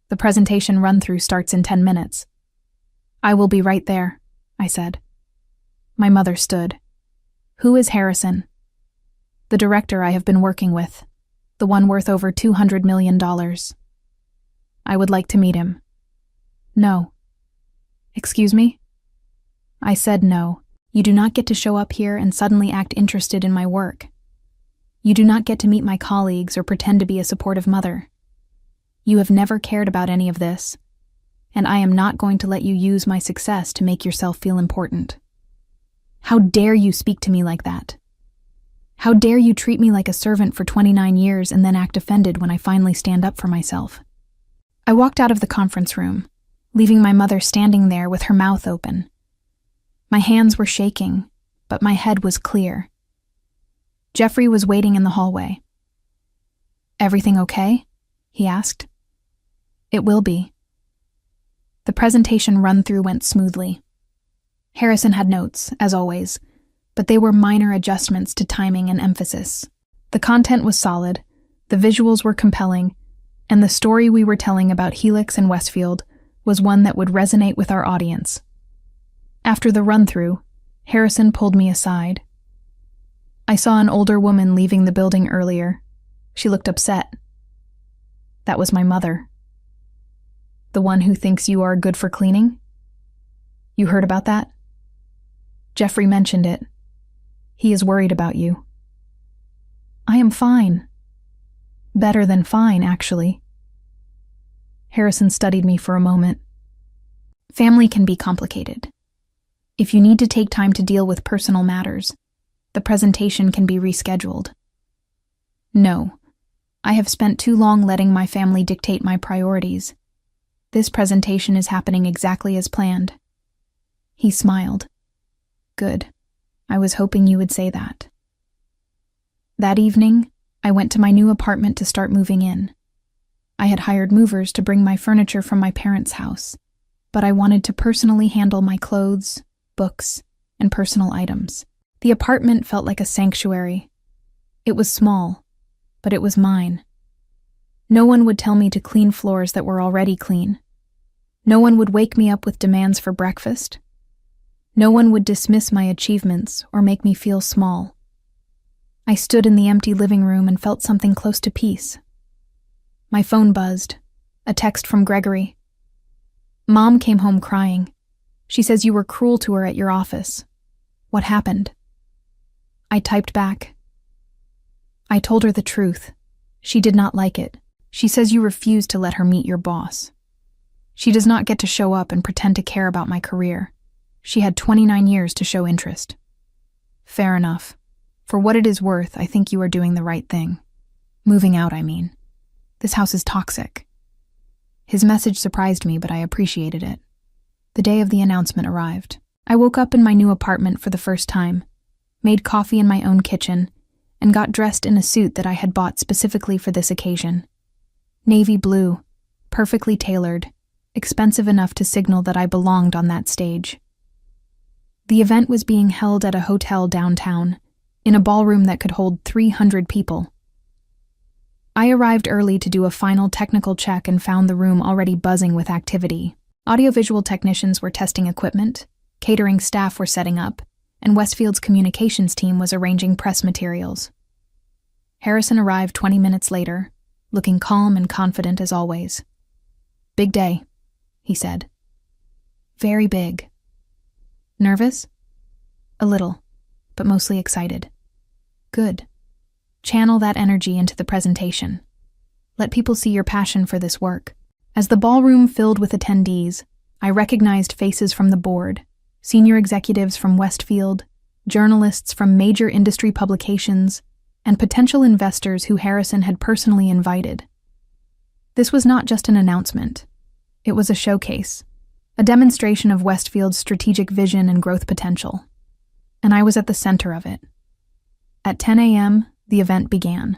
The presentation run-through starts in 10 minutes. "I will be right there," I said. My mother stood. "Who is Harrison?" "The director I have been working with, the one worth over $200 million. I would like to meet him." "No." "Excuse me?" I said no. You do not get to show up here and suddenly act interested in my work. You do not get to meet my colleagues or pretend to be a supportive mother. You have never cared about any of this, and I am not going to let you use my success to make yourself feel important. How dare you speak to me like that? How dare you treat me like a servant for 29 years and then act offended when I finally stand up for myself? I walked out of the conference room, leaving my mother standing there with her mouth open. My hands were shaking, but my head was clear. Jeffrey was waiting in the hallway. "Everything okay?" he asked. "It will be." The presentation run-through went smoothly. Harrison had notes, as always, but they were minor adjustments to timing and emphasis. The content was solid, the visuals were compelling, and the story we were telling about Helix and Westfield was one that would resonate with our audience. After the run-through, Harrison pulled me aside. "I saw an older woman leaving the building earlier. She looked upset." "That was my mother." "The one who thinks you are good for cleaning? You heard about that?" "Jeffrey mentioned it. He is worried about you." "I am fine. Better than fine, actually." Harrison studied me for a moment. "Family can be complicated. If you need to take time to deal with personal matters, the presentation can be rescheduled." "No, I have spent too long letting my family dictate my priorities. This presentation is happening exactly as planned." He smiled. "Good. I was hoping you would say that." That evening, I went to my new apartment to start moving in. I had hired movers to bring my furniture from my parents' house, but I wanted to personally handle my clothes, books, and personal items. The apartment felt like a sanctuary. It was small, but it was mine. No one would tell me to clean floors that were already clean. No one would wake me up with demands for breakfast. No one would dismiss my achievements or make me feel small. I stood in the empty living room and felt something close to peace. My phone buzzed. A text from Gregory. "Mom came home crying. She says you were cruel to her at your office. What happened?" I typed back. "I told her the truth. She did not like it. She says you refused to let her meet your boss. She does not get to show up and pretend to care about my career. She had 29 years to show interest." "Fair enough. For what it is worth, I think you are doing the right thing. Moving out, I mean. This house is toxic." His message surprised me, but I appreciated it. The day of the announcement arrived. I woke up in my new apartment for the first time, made coffee in my own kitchen, and got dressed in a suit that I had bought specifically for this occasion. Navy blue, perfectly tailored, expensive enough to signal that I belonged on that stage. The event was being held at a hotel downtown, in a ballroom that could hold 300 people. I arrived early to do a final technical check and found the room already buzzing with activity. Audiovisual technicians were testing equipment, catering staff were setting up, and Westfield's communications team was arranging press materials. Harrison arrived 20 minutes later, looking calm and confident as always. "Big day," he said. "Very big." "Nervous?" "A little, but mostly excited." "Good. Channel that energy into the presentation. Let people see your passion for this work." As the ballroom filled with attendees, I recognized faces from the board, senior executives from Westfield, journalists from major industry publications, and potential investors who Harrison had personally invited. This was not just an announcement. It was a showcase, a demonstration of Westfield's strategic vision and growth potential. And I was at the center of it. At 10 a.m., the event began.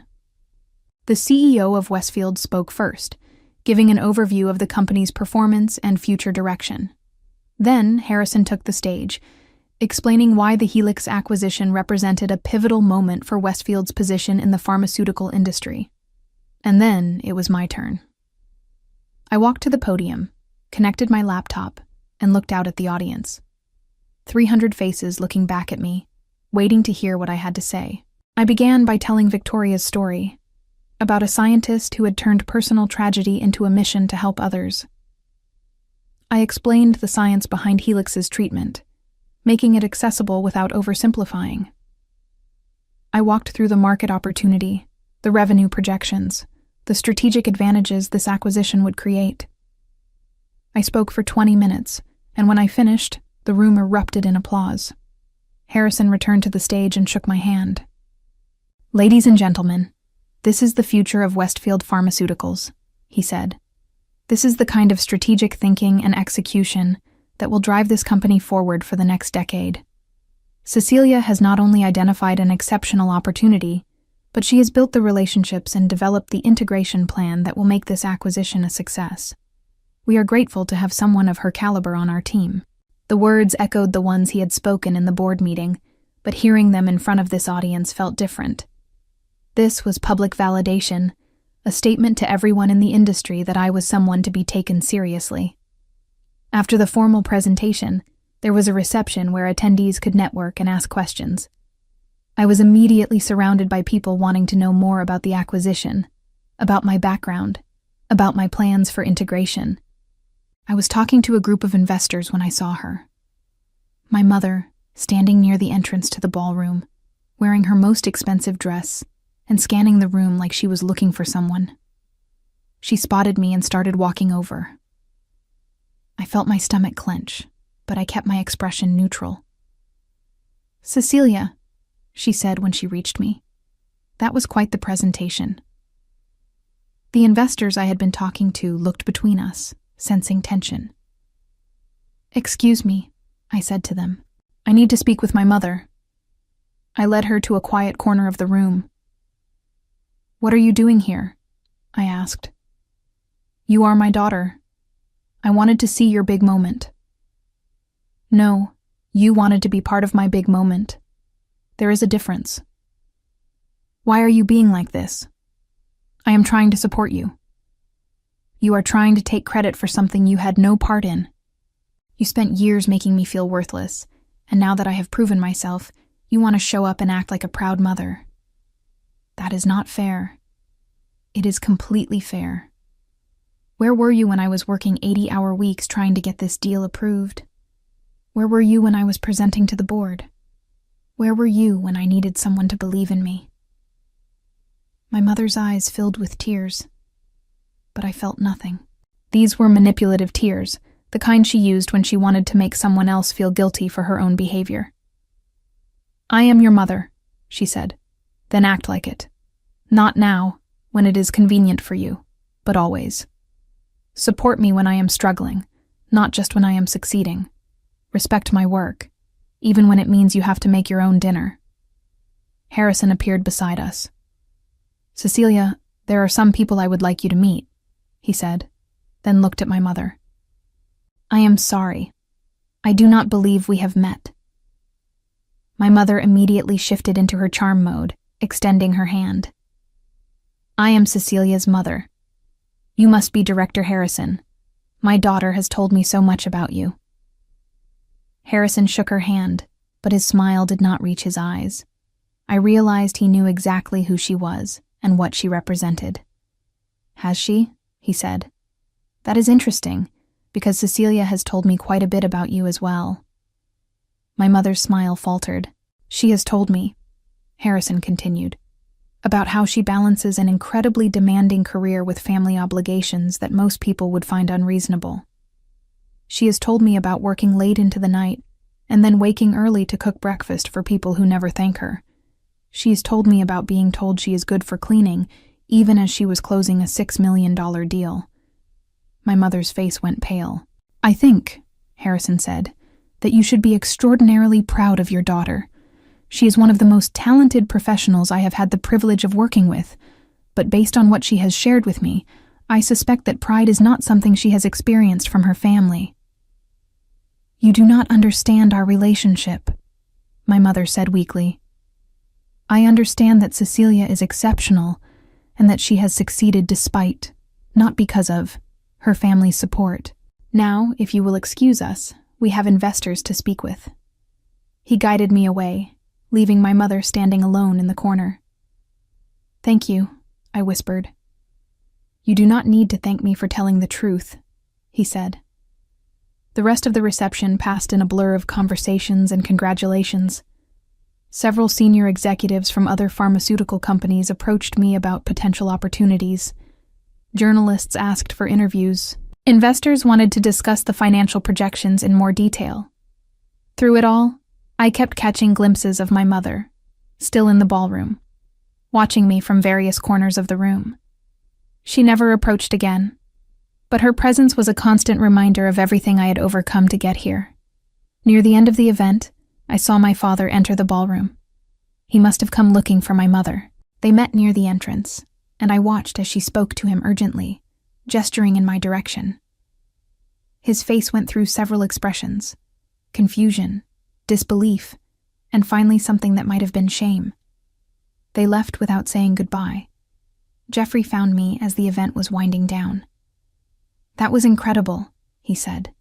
The CEO of Westfield spoke first, giving an overview of the company's performance and future direction. Then, Harrison took the stage, explaining why the Helix acquisition represented a pivotal moment for Westfield's position in the pharmaceutical industry. And then it was my turn. I walked to the podium, connected my laptop, and looked out at the audience. 300 faces looking back at me, waiting to hear what I had to say. I began by telling Victoria's story, about a scientist who had turned personal tragedy into a mission to help others. I explained the science behind Helix's treatment, making it accessible without oversimplifying. I walked through the market opportunity, the revenue projections, the strategic advantages this acquisition would create. I spoke for 20 minutes, and when I finished, the room erupted in applause. Harrison returned to the stage and shook my hand. "Ladies and gentlemen, this is the future of Westfield Pharmaceuticals," he said. "This is the kind of strategic thinking and execution that will drive this company forward for the next decade. Cecilia has not only identified an exceptional opportunity, but she has built the relationships and developed the integration plan that will make this acquisition a success. We are grateful to have someone of her caliber on our team." The words echoed the ones he had spoken in the board meeting, but hearing them in front of this audience felt different. This was public validation, a statement to everyone in the industry that I was someone to be taken seriously. After the formal presentation, there was a reception where attendees could network and ask questions. I was immediately surrounded by people wanting to know more about the acquisition, about my background, about my plans for integration. I was talking to a group of investors when I saw her. My mother, standing near the entrance to the ballroom, wearing her most expensive dress, and scanning the room like she was looking for someone. She spotted me and started walking over. I felt my stomach clench, but I kept my expression neutral. "Cecilia," she said when she reached me. "That was quite the presentation." The investors I had been talking to looked between us, sensing tension. "Excuse me," I said to them. "I need to speak with my mother." I led her to a quiet corner of the room. "What are you doing here?" I asked. "You are my daughter. I wanted to see your big moment." "No, you wanted to be part of my big moment. There is a difference." "Why are you being like this?" "I am trying to support you." "You are trying to take credit for something you had no part in. You spent years making me feel worthless, and now that I have proven myself, you want to show up and act like a proud mother. That is not fair. It is completely fair. Where were you when I was working 80-hour weeks trying to get this deal approved? Where were you when I was presenting to the board? Where were you when I needed someone to believe in me?" My mother's eyes filled with tears, but I felt nothing. These were manipulative tears, the kind she used when she wanted to make someone else feel guilty for her own behavior. "I am your mother," she said. "Then act like it. Not now, when it is convenient for you, but always. Support me when I am struggling, not just when I am succeeding. Respect my work, even when it means you have to make your own dinner." Harrison appeared beside us. "Cecilia, there are some people I would like you to meet," he said, then looked at my mother. "I am sorry. I do not believe we have met." My mother immediately shifted into her charm mode, extending her hand. "I am Cecilia's mother. You must be Director Harrison. My daughter has told me so much about you." Harrison shook her hand, but his smile did not reach his eyes. I realized he knew exactly who she was and what she represented. "Has she?" he said. "That is interesting, because Cecilia has told me quite a bit about you as well." My mother's smile faltered. "She has told me," Harrison continued, "about how she balances an incredibly demanding career with family obligations that most people would find unreasonable. She has told me about working late into the night and then waking early to cook breakfast for people who never thank her. She has told me about being told she is good for cleaning, even as she was closing a $6 million deal." My mother's face went pale. "I think," Harrison said, "that you should be extraordinarily proud of your daughter. She is one of the most talented professionals I have had the privilege of working with, but based on what she has shared with me, I suspect that pride is not something she has experienced from her family." "You do not understand our relationship," my mother said weakly. "I understand that Cecilia is exceptional and that she has succeeded despite, not because of, her family's support. Now, if you will excuse us, we have investors to speak with." He guided me away, leaving my mother standing alone in the corner. "Thank you," I whispered. "You do not need to thank me for telling the truth," he said. The rest of the reception passed in a blur of conversations and congratulations. Several senior executives from other pharmaceutical companies approached me about potential opportunities. Journalists asked for interviews. Investors wanted to discuss the financial projections in more detail. Through it all, I kept catching glimpses of my mother, still in the ballroom, watching me from various corners of the room. She never approached again, but her presence was a constant reminder of everything I had overcome to get here. Near the end of the event, I saw my father enter the ballroom. He must have come looking for my mother. They met near the entrance, and I watched as she spoke to him urgently, gesturing in my direction. His face went through several expressions: confusion, disbelief, and finally something that might have been shame. They left without saying goodbye. Jeffrey found me as the event was winding down. "That was incredible," he said.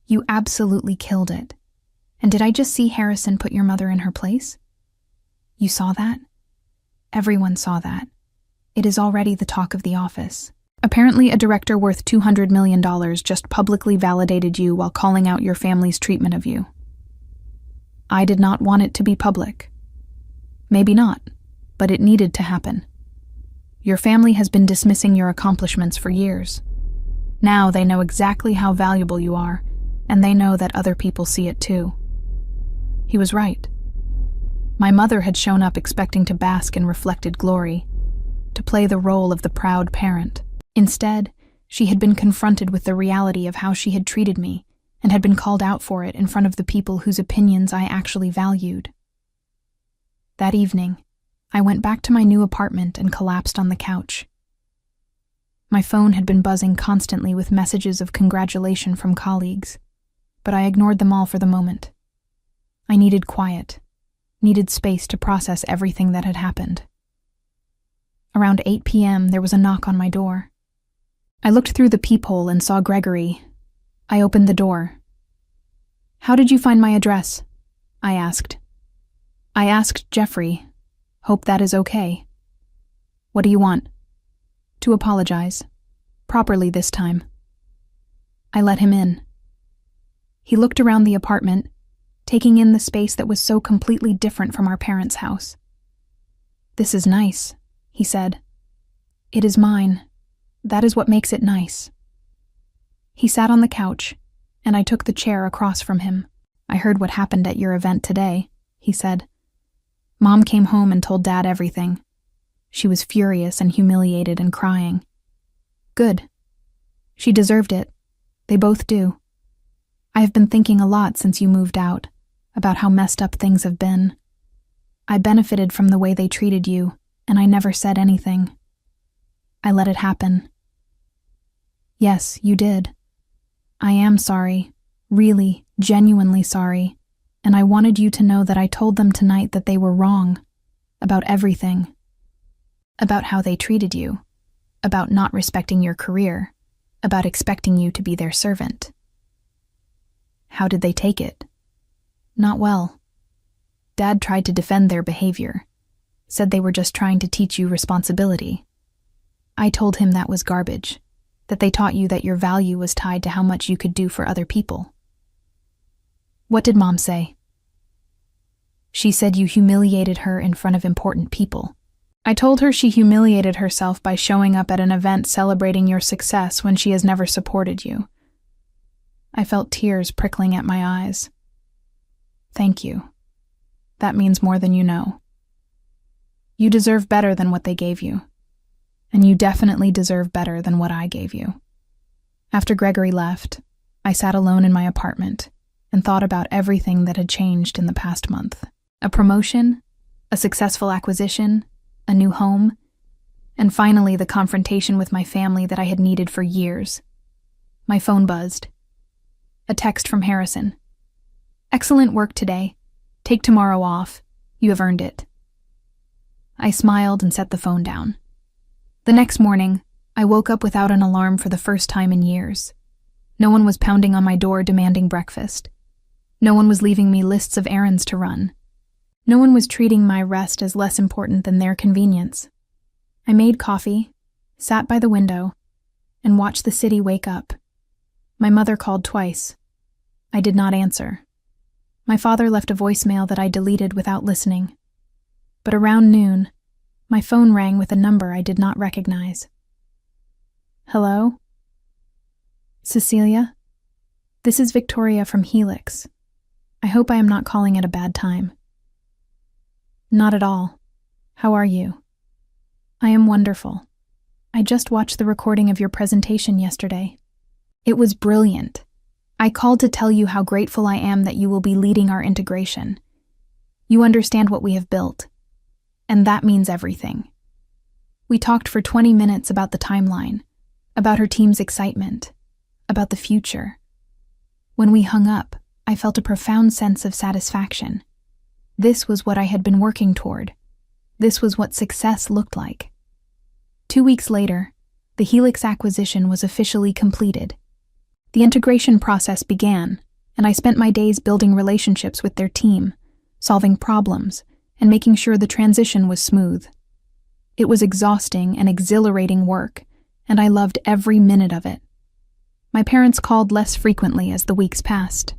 "You absolutely killed it. And did I just see Harrison put your mother in her place? You saw that? Everyone saw that. It is already the talk of the office. Apparently a director worth $200 million just publicly validated you while calling out your family's treatment of you. I did not want it to be public. Maybe not, but it needed to happen. Your family has been dismissing your accomplishments for years. Now they know exactly how valuable you are, and they know that other people see it too." He was right. My mother had shown up expecting to bask in reflected glory, to play the role of the proud parent. Instead, she had been confronted with the reality of how she had treated me and had been called out for it in front of the people whose opinions I actually valued. That evening, I went back to my new apartment and collapsed on the couch. My phone had been buzzing constantly with messages of congratulation from colleagues, but I ignored them all for the moment. I needed quiet, needed space to process everything that had happened. Around 8 p.m., there was a knock on my door. I looked through the peephole and saw Gregory. I opened the door. "How did you find my address?" I asked. "I asked Jeffrey. Hope that is okay." "What do you want?" "To apologize. Properly this time." I let him in. He looked around the apartment, taking in the space that was so completely different from our parents' house. "This is nice," he said. "It is mine. That is what makes it nice." He sat on the couch, and I took the chair across from him. "I heard what happened at your event today," he said. "Mom came home and told Dad everything. She was furious and humiliated and crying." "Good. She deserved it. They both do. I have been thinking a lot since you moved out, about how messed up things have been. I benefited from the way they treated you, and I never said anything. I let it happen." "Yes, you did. I am sorry, really, genuinely sorry, and I wanted you to know that I told them tonight that they were wrong, about everything. About how they treated you, about not respecting your career, about expecting you to be their servant." "How did they take it?" "Not well. Dad tried to defend their behavior, said they were just trying to teach you responsibility. I told him that was garbage, that they taught you that your value was tied to how much you could do for other people." "What did Mom say?" "She said you humiliated her in front of important people. I told her she humiliated herself by showing up at an event celebrating your success when she has never supported you." I felt tears prickling at my eyes. "Thank you. That means more than you know. You deserve better than what they gave you. And you definitely deserve better than what I gave you." After Gregory left, I sat alone in my apartment and thought about everything that had changed in the past month. A promotion, a successful acquisition, a new home, and finally the confrontation with my family that I had needed for years. My phone buzzed. A text from Harrison. "Excellent work today. Take tomorrow off. You have earned it." I smiled and set the phone down. The next morning, I woke up without an alarm for the first time in years. No one was pounding on my door demanding breakfast. No one was leaving me lists of errands to run. No one was treating my rest as less important than their convenience. I made coffee, sat by the window, and watched the city wake up. My mother called twice. I did not answer. My father left a voicemail that I deleted without listening. But around noon, my phone rang with a number I did not recognize. "Hello? Cecilia? This is Victoria from Helix. I hope I am not calling at a bad time." "Not at all. How are you?" "I am wonderful. I just watched the recording of your presentation yesterday. It was brilliant. I called to tell you how grateful I am that you will be leading our integration. You understand what we have built, and that means everything." We talked for 20 minutes about the timeline, about her team's excitement, about the future. When we hung up, I felt a profound sense of satisfaction. This was what I had been working toward. This was what success looked like. 2 weeks later, the Helix acquisition was officially completed. The integration process began, and I spent my days building relationships with their team, solving problems, and making sure the transition was smooth. It was exhausting and exhilarating work, and I loved every minute of it. My parents called less frequently as the weeks passed.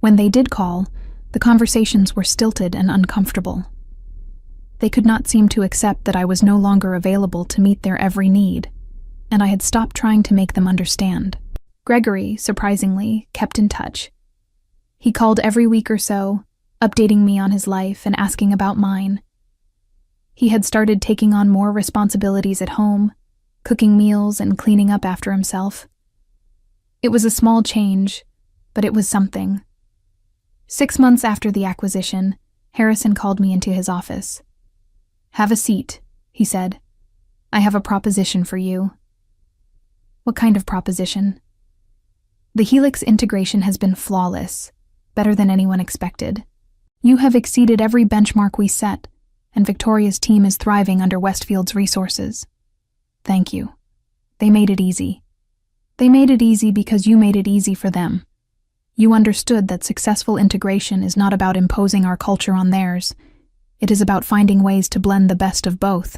When they did call, the conversations were stilted and uncomfortable. They could not seem to accept that I was no longer available to meet their every need, and I had stopped trying to make them understand. Gregory, surprisingly, kept in touch. He called every week or so, updating me on his life and asking about mine. He had started taking on more responsibilities at home, cooking meals and cleaning up after himself. It was a small change, but it was something. 6 months after the acquisition, Harrison called me into his office. "Have a seat," he said. "I have a proposition for you." "What kind of proposition?" "The Helix integration has been flawless, better than anyone expected. You have exceeded every benchmark we set, and Victoria's team is thriving under Westfield's resources." "Thank you. They made it easy. They made it easy because you made it easy for them. You understood that successful integration is not about imposing our culture on theirs. It is about finding ways to blend the best of both."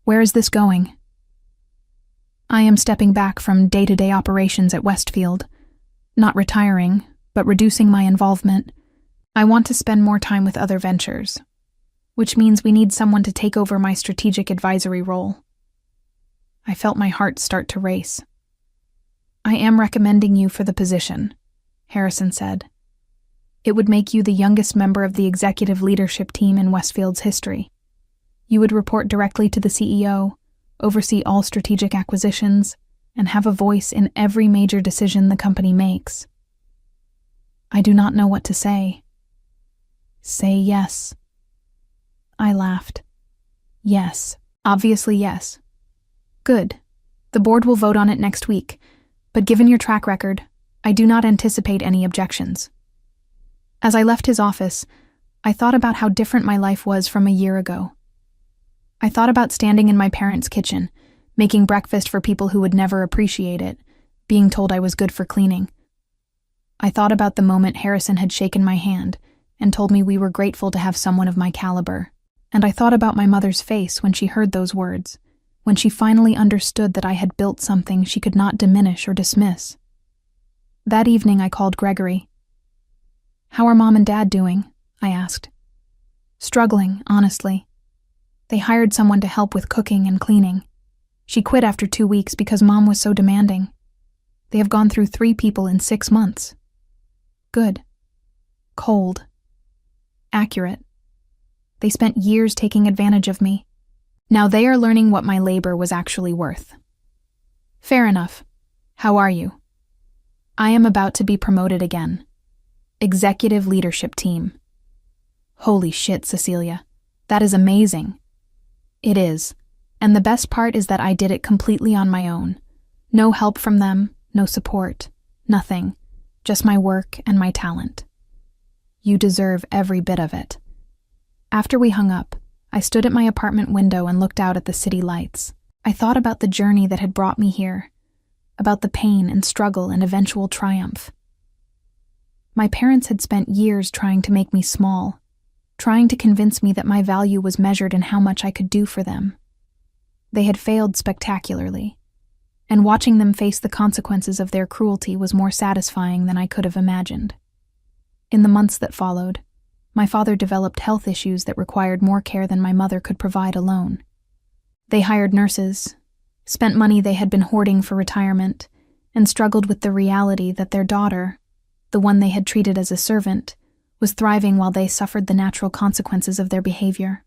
"Where is this going?" "I am stepping back from day-to-day operations at Westfield. Not retiring, but reducing my involvement. I want to spend more time with other ventures, which means we need someone to take over my strategic advisory role." I felt my heart start to race. "I am recommending you for the position," Harrison said. "It would make you the youngest member of the executive leadership team in Westfield's history. You would report directly to the CEO, oversee all strategic acquisitions, and have a voice in every major decision the company makes." I do not know what to say. "Say yes." I laughed. "Yes, obviously yes." "Good. The board will vote on it next week, but given your track record, I do not anticipate any objections." As I left his office, I thought about how different my life was from a year ago. I thought about standing in my parents' kitchen, making breakfast for people who would never appreciate it, being told I was good for cleaning. I thought about the moment Harrison had shaken my hand and told me we were grateful to have someone of my caliber. And I thought about my mother's face when she heard those words, when she finally understood that I had built something she could not diminish or dismiss. That evening I called Gregory. "How are Mom and Dad doing?" I asked. "Struggling, honestly. They hired someone to help with cooking and cleaning. She quit after 2 weeks because Mom was so demanding. They have gone through 3 people in 6 months. Good. Cold. Accurate. They spent years taking advantage of me. Now they are learning what my labor was actually worth." "Fair enough. How are you?" "I am about to be promoted again. Executive leadership team." "Holy shit, Cecilia. That is amazing." "It is. And the best part is that I did it completely on my own. No help from them, no support, nothing. Just my work and my talent." "You deserve every bit of it." After we hung up, I stood at my apartment window and looked out at the city lights. I thought about the journey that had brought me here, about the pain and struggle and eventual triumph. My parents had spent years trying to make me small, trying to convince me that my value was measured in how much I could do for them. They had failed spectacularly, and watching them face the consequences of their cruelty was more satisfying than I could have imagined. In the months that followed, my father developed health issues that required more care than my mother could provide alone. They hired nurses, spent money they had been hoarding for retirement, and struggled with the reality that their daughter, the one they had treated as a servant, was thriving while they suffered the natural consequences of their behavior.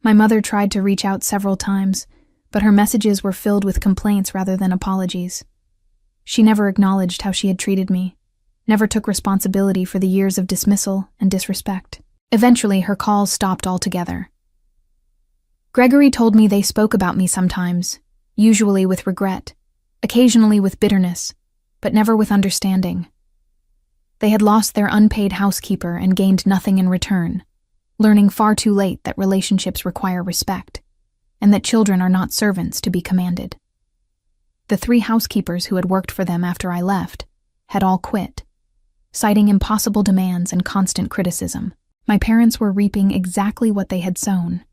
My mother tried to reach out several times, but her messages were filled with complaints rather than apologies. She never acknowledged how she had treated me, never took responsibility for the years of dismissal and disrespect. Eventually, her calls stopped altogether. Gregory told me they spoke about me sometimes, usually with regret, occasionally with bitterness, but never with understanding. They had lost their unpaid housekeeper and gained nothing in return, learning far too late that relationships require respect, and that children are not servants to be commanded. The 3 housekeepers who had worked for them after I left had all quit, citing impossible demands and constant criticism. My parents were reaping exactly what they had sown.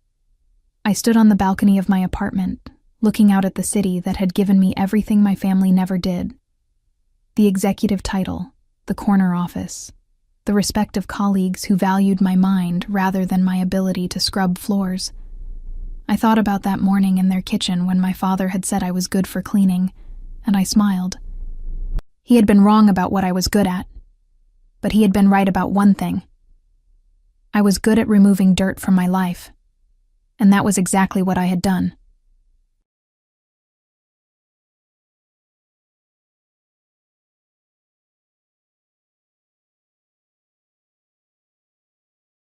I stood on the balcony of my apartment, looking out at the city that had given me everything my family never did. The executive title, the corner office, the respect of colleagues who valued my mind rather than my ability to scrub floors. I thought about that morning in their kitchen when my father had said I was good for cleaning, and I smiled. He had been wrong about what I was good at, but he had been right about one thing. I was good at removing dirt from my life, and that was exactly what I had done.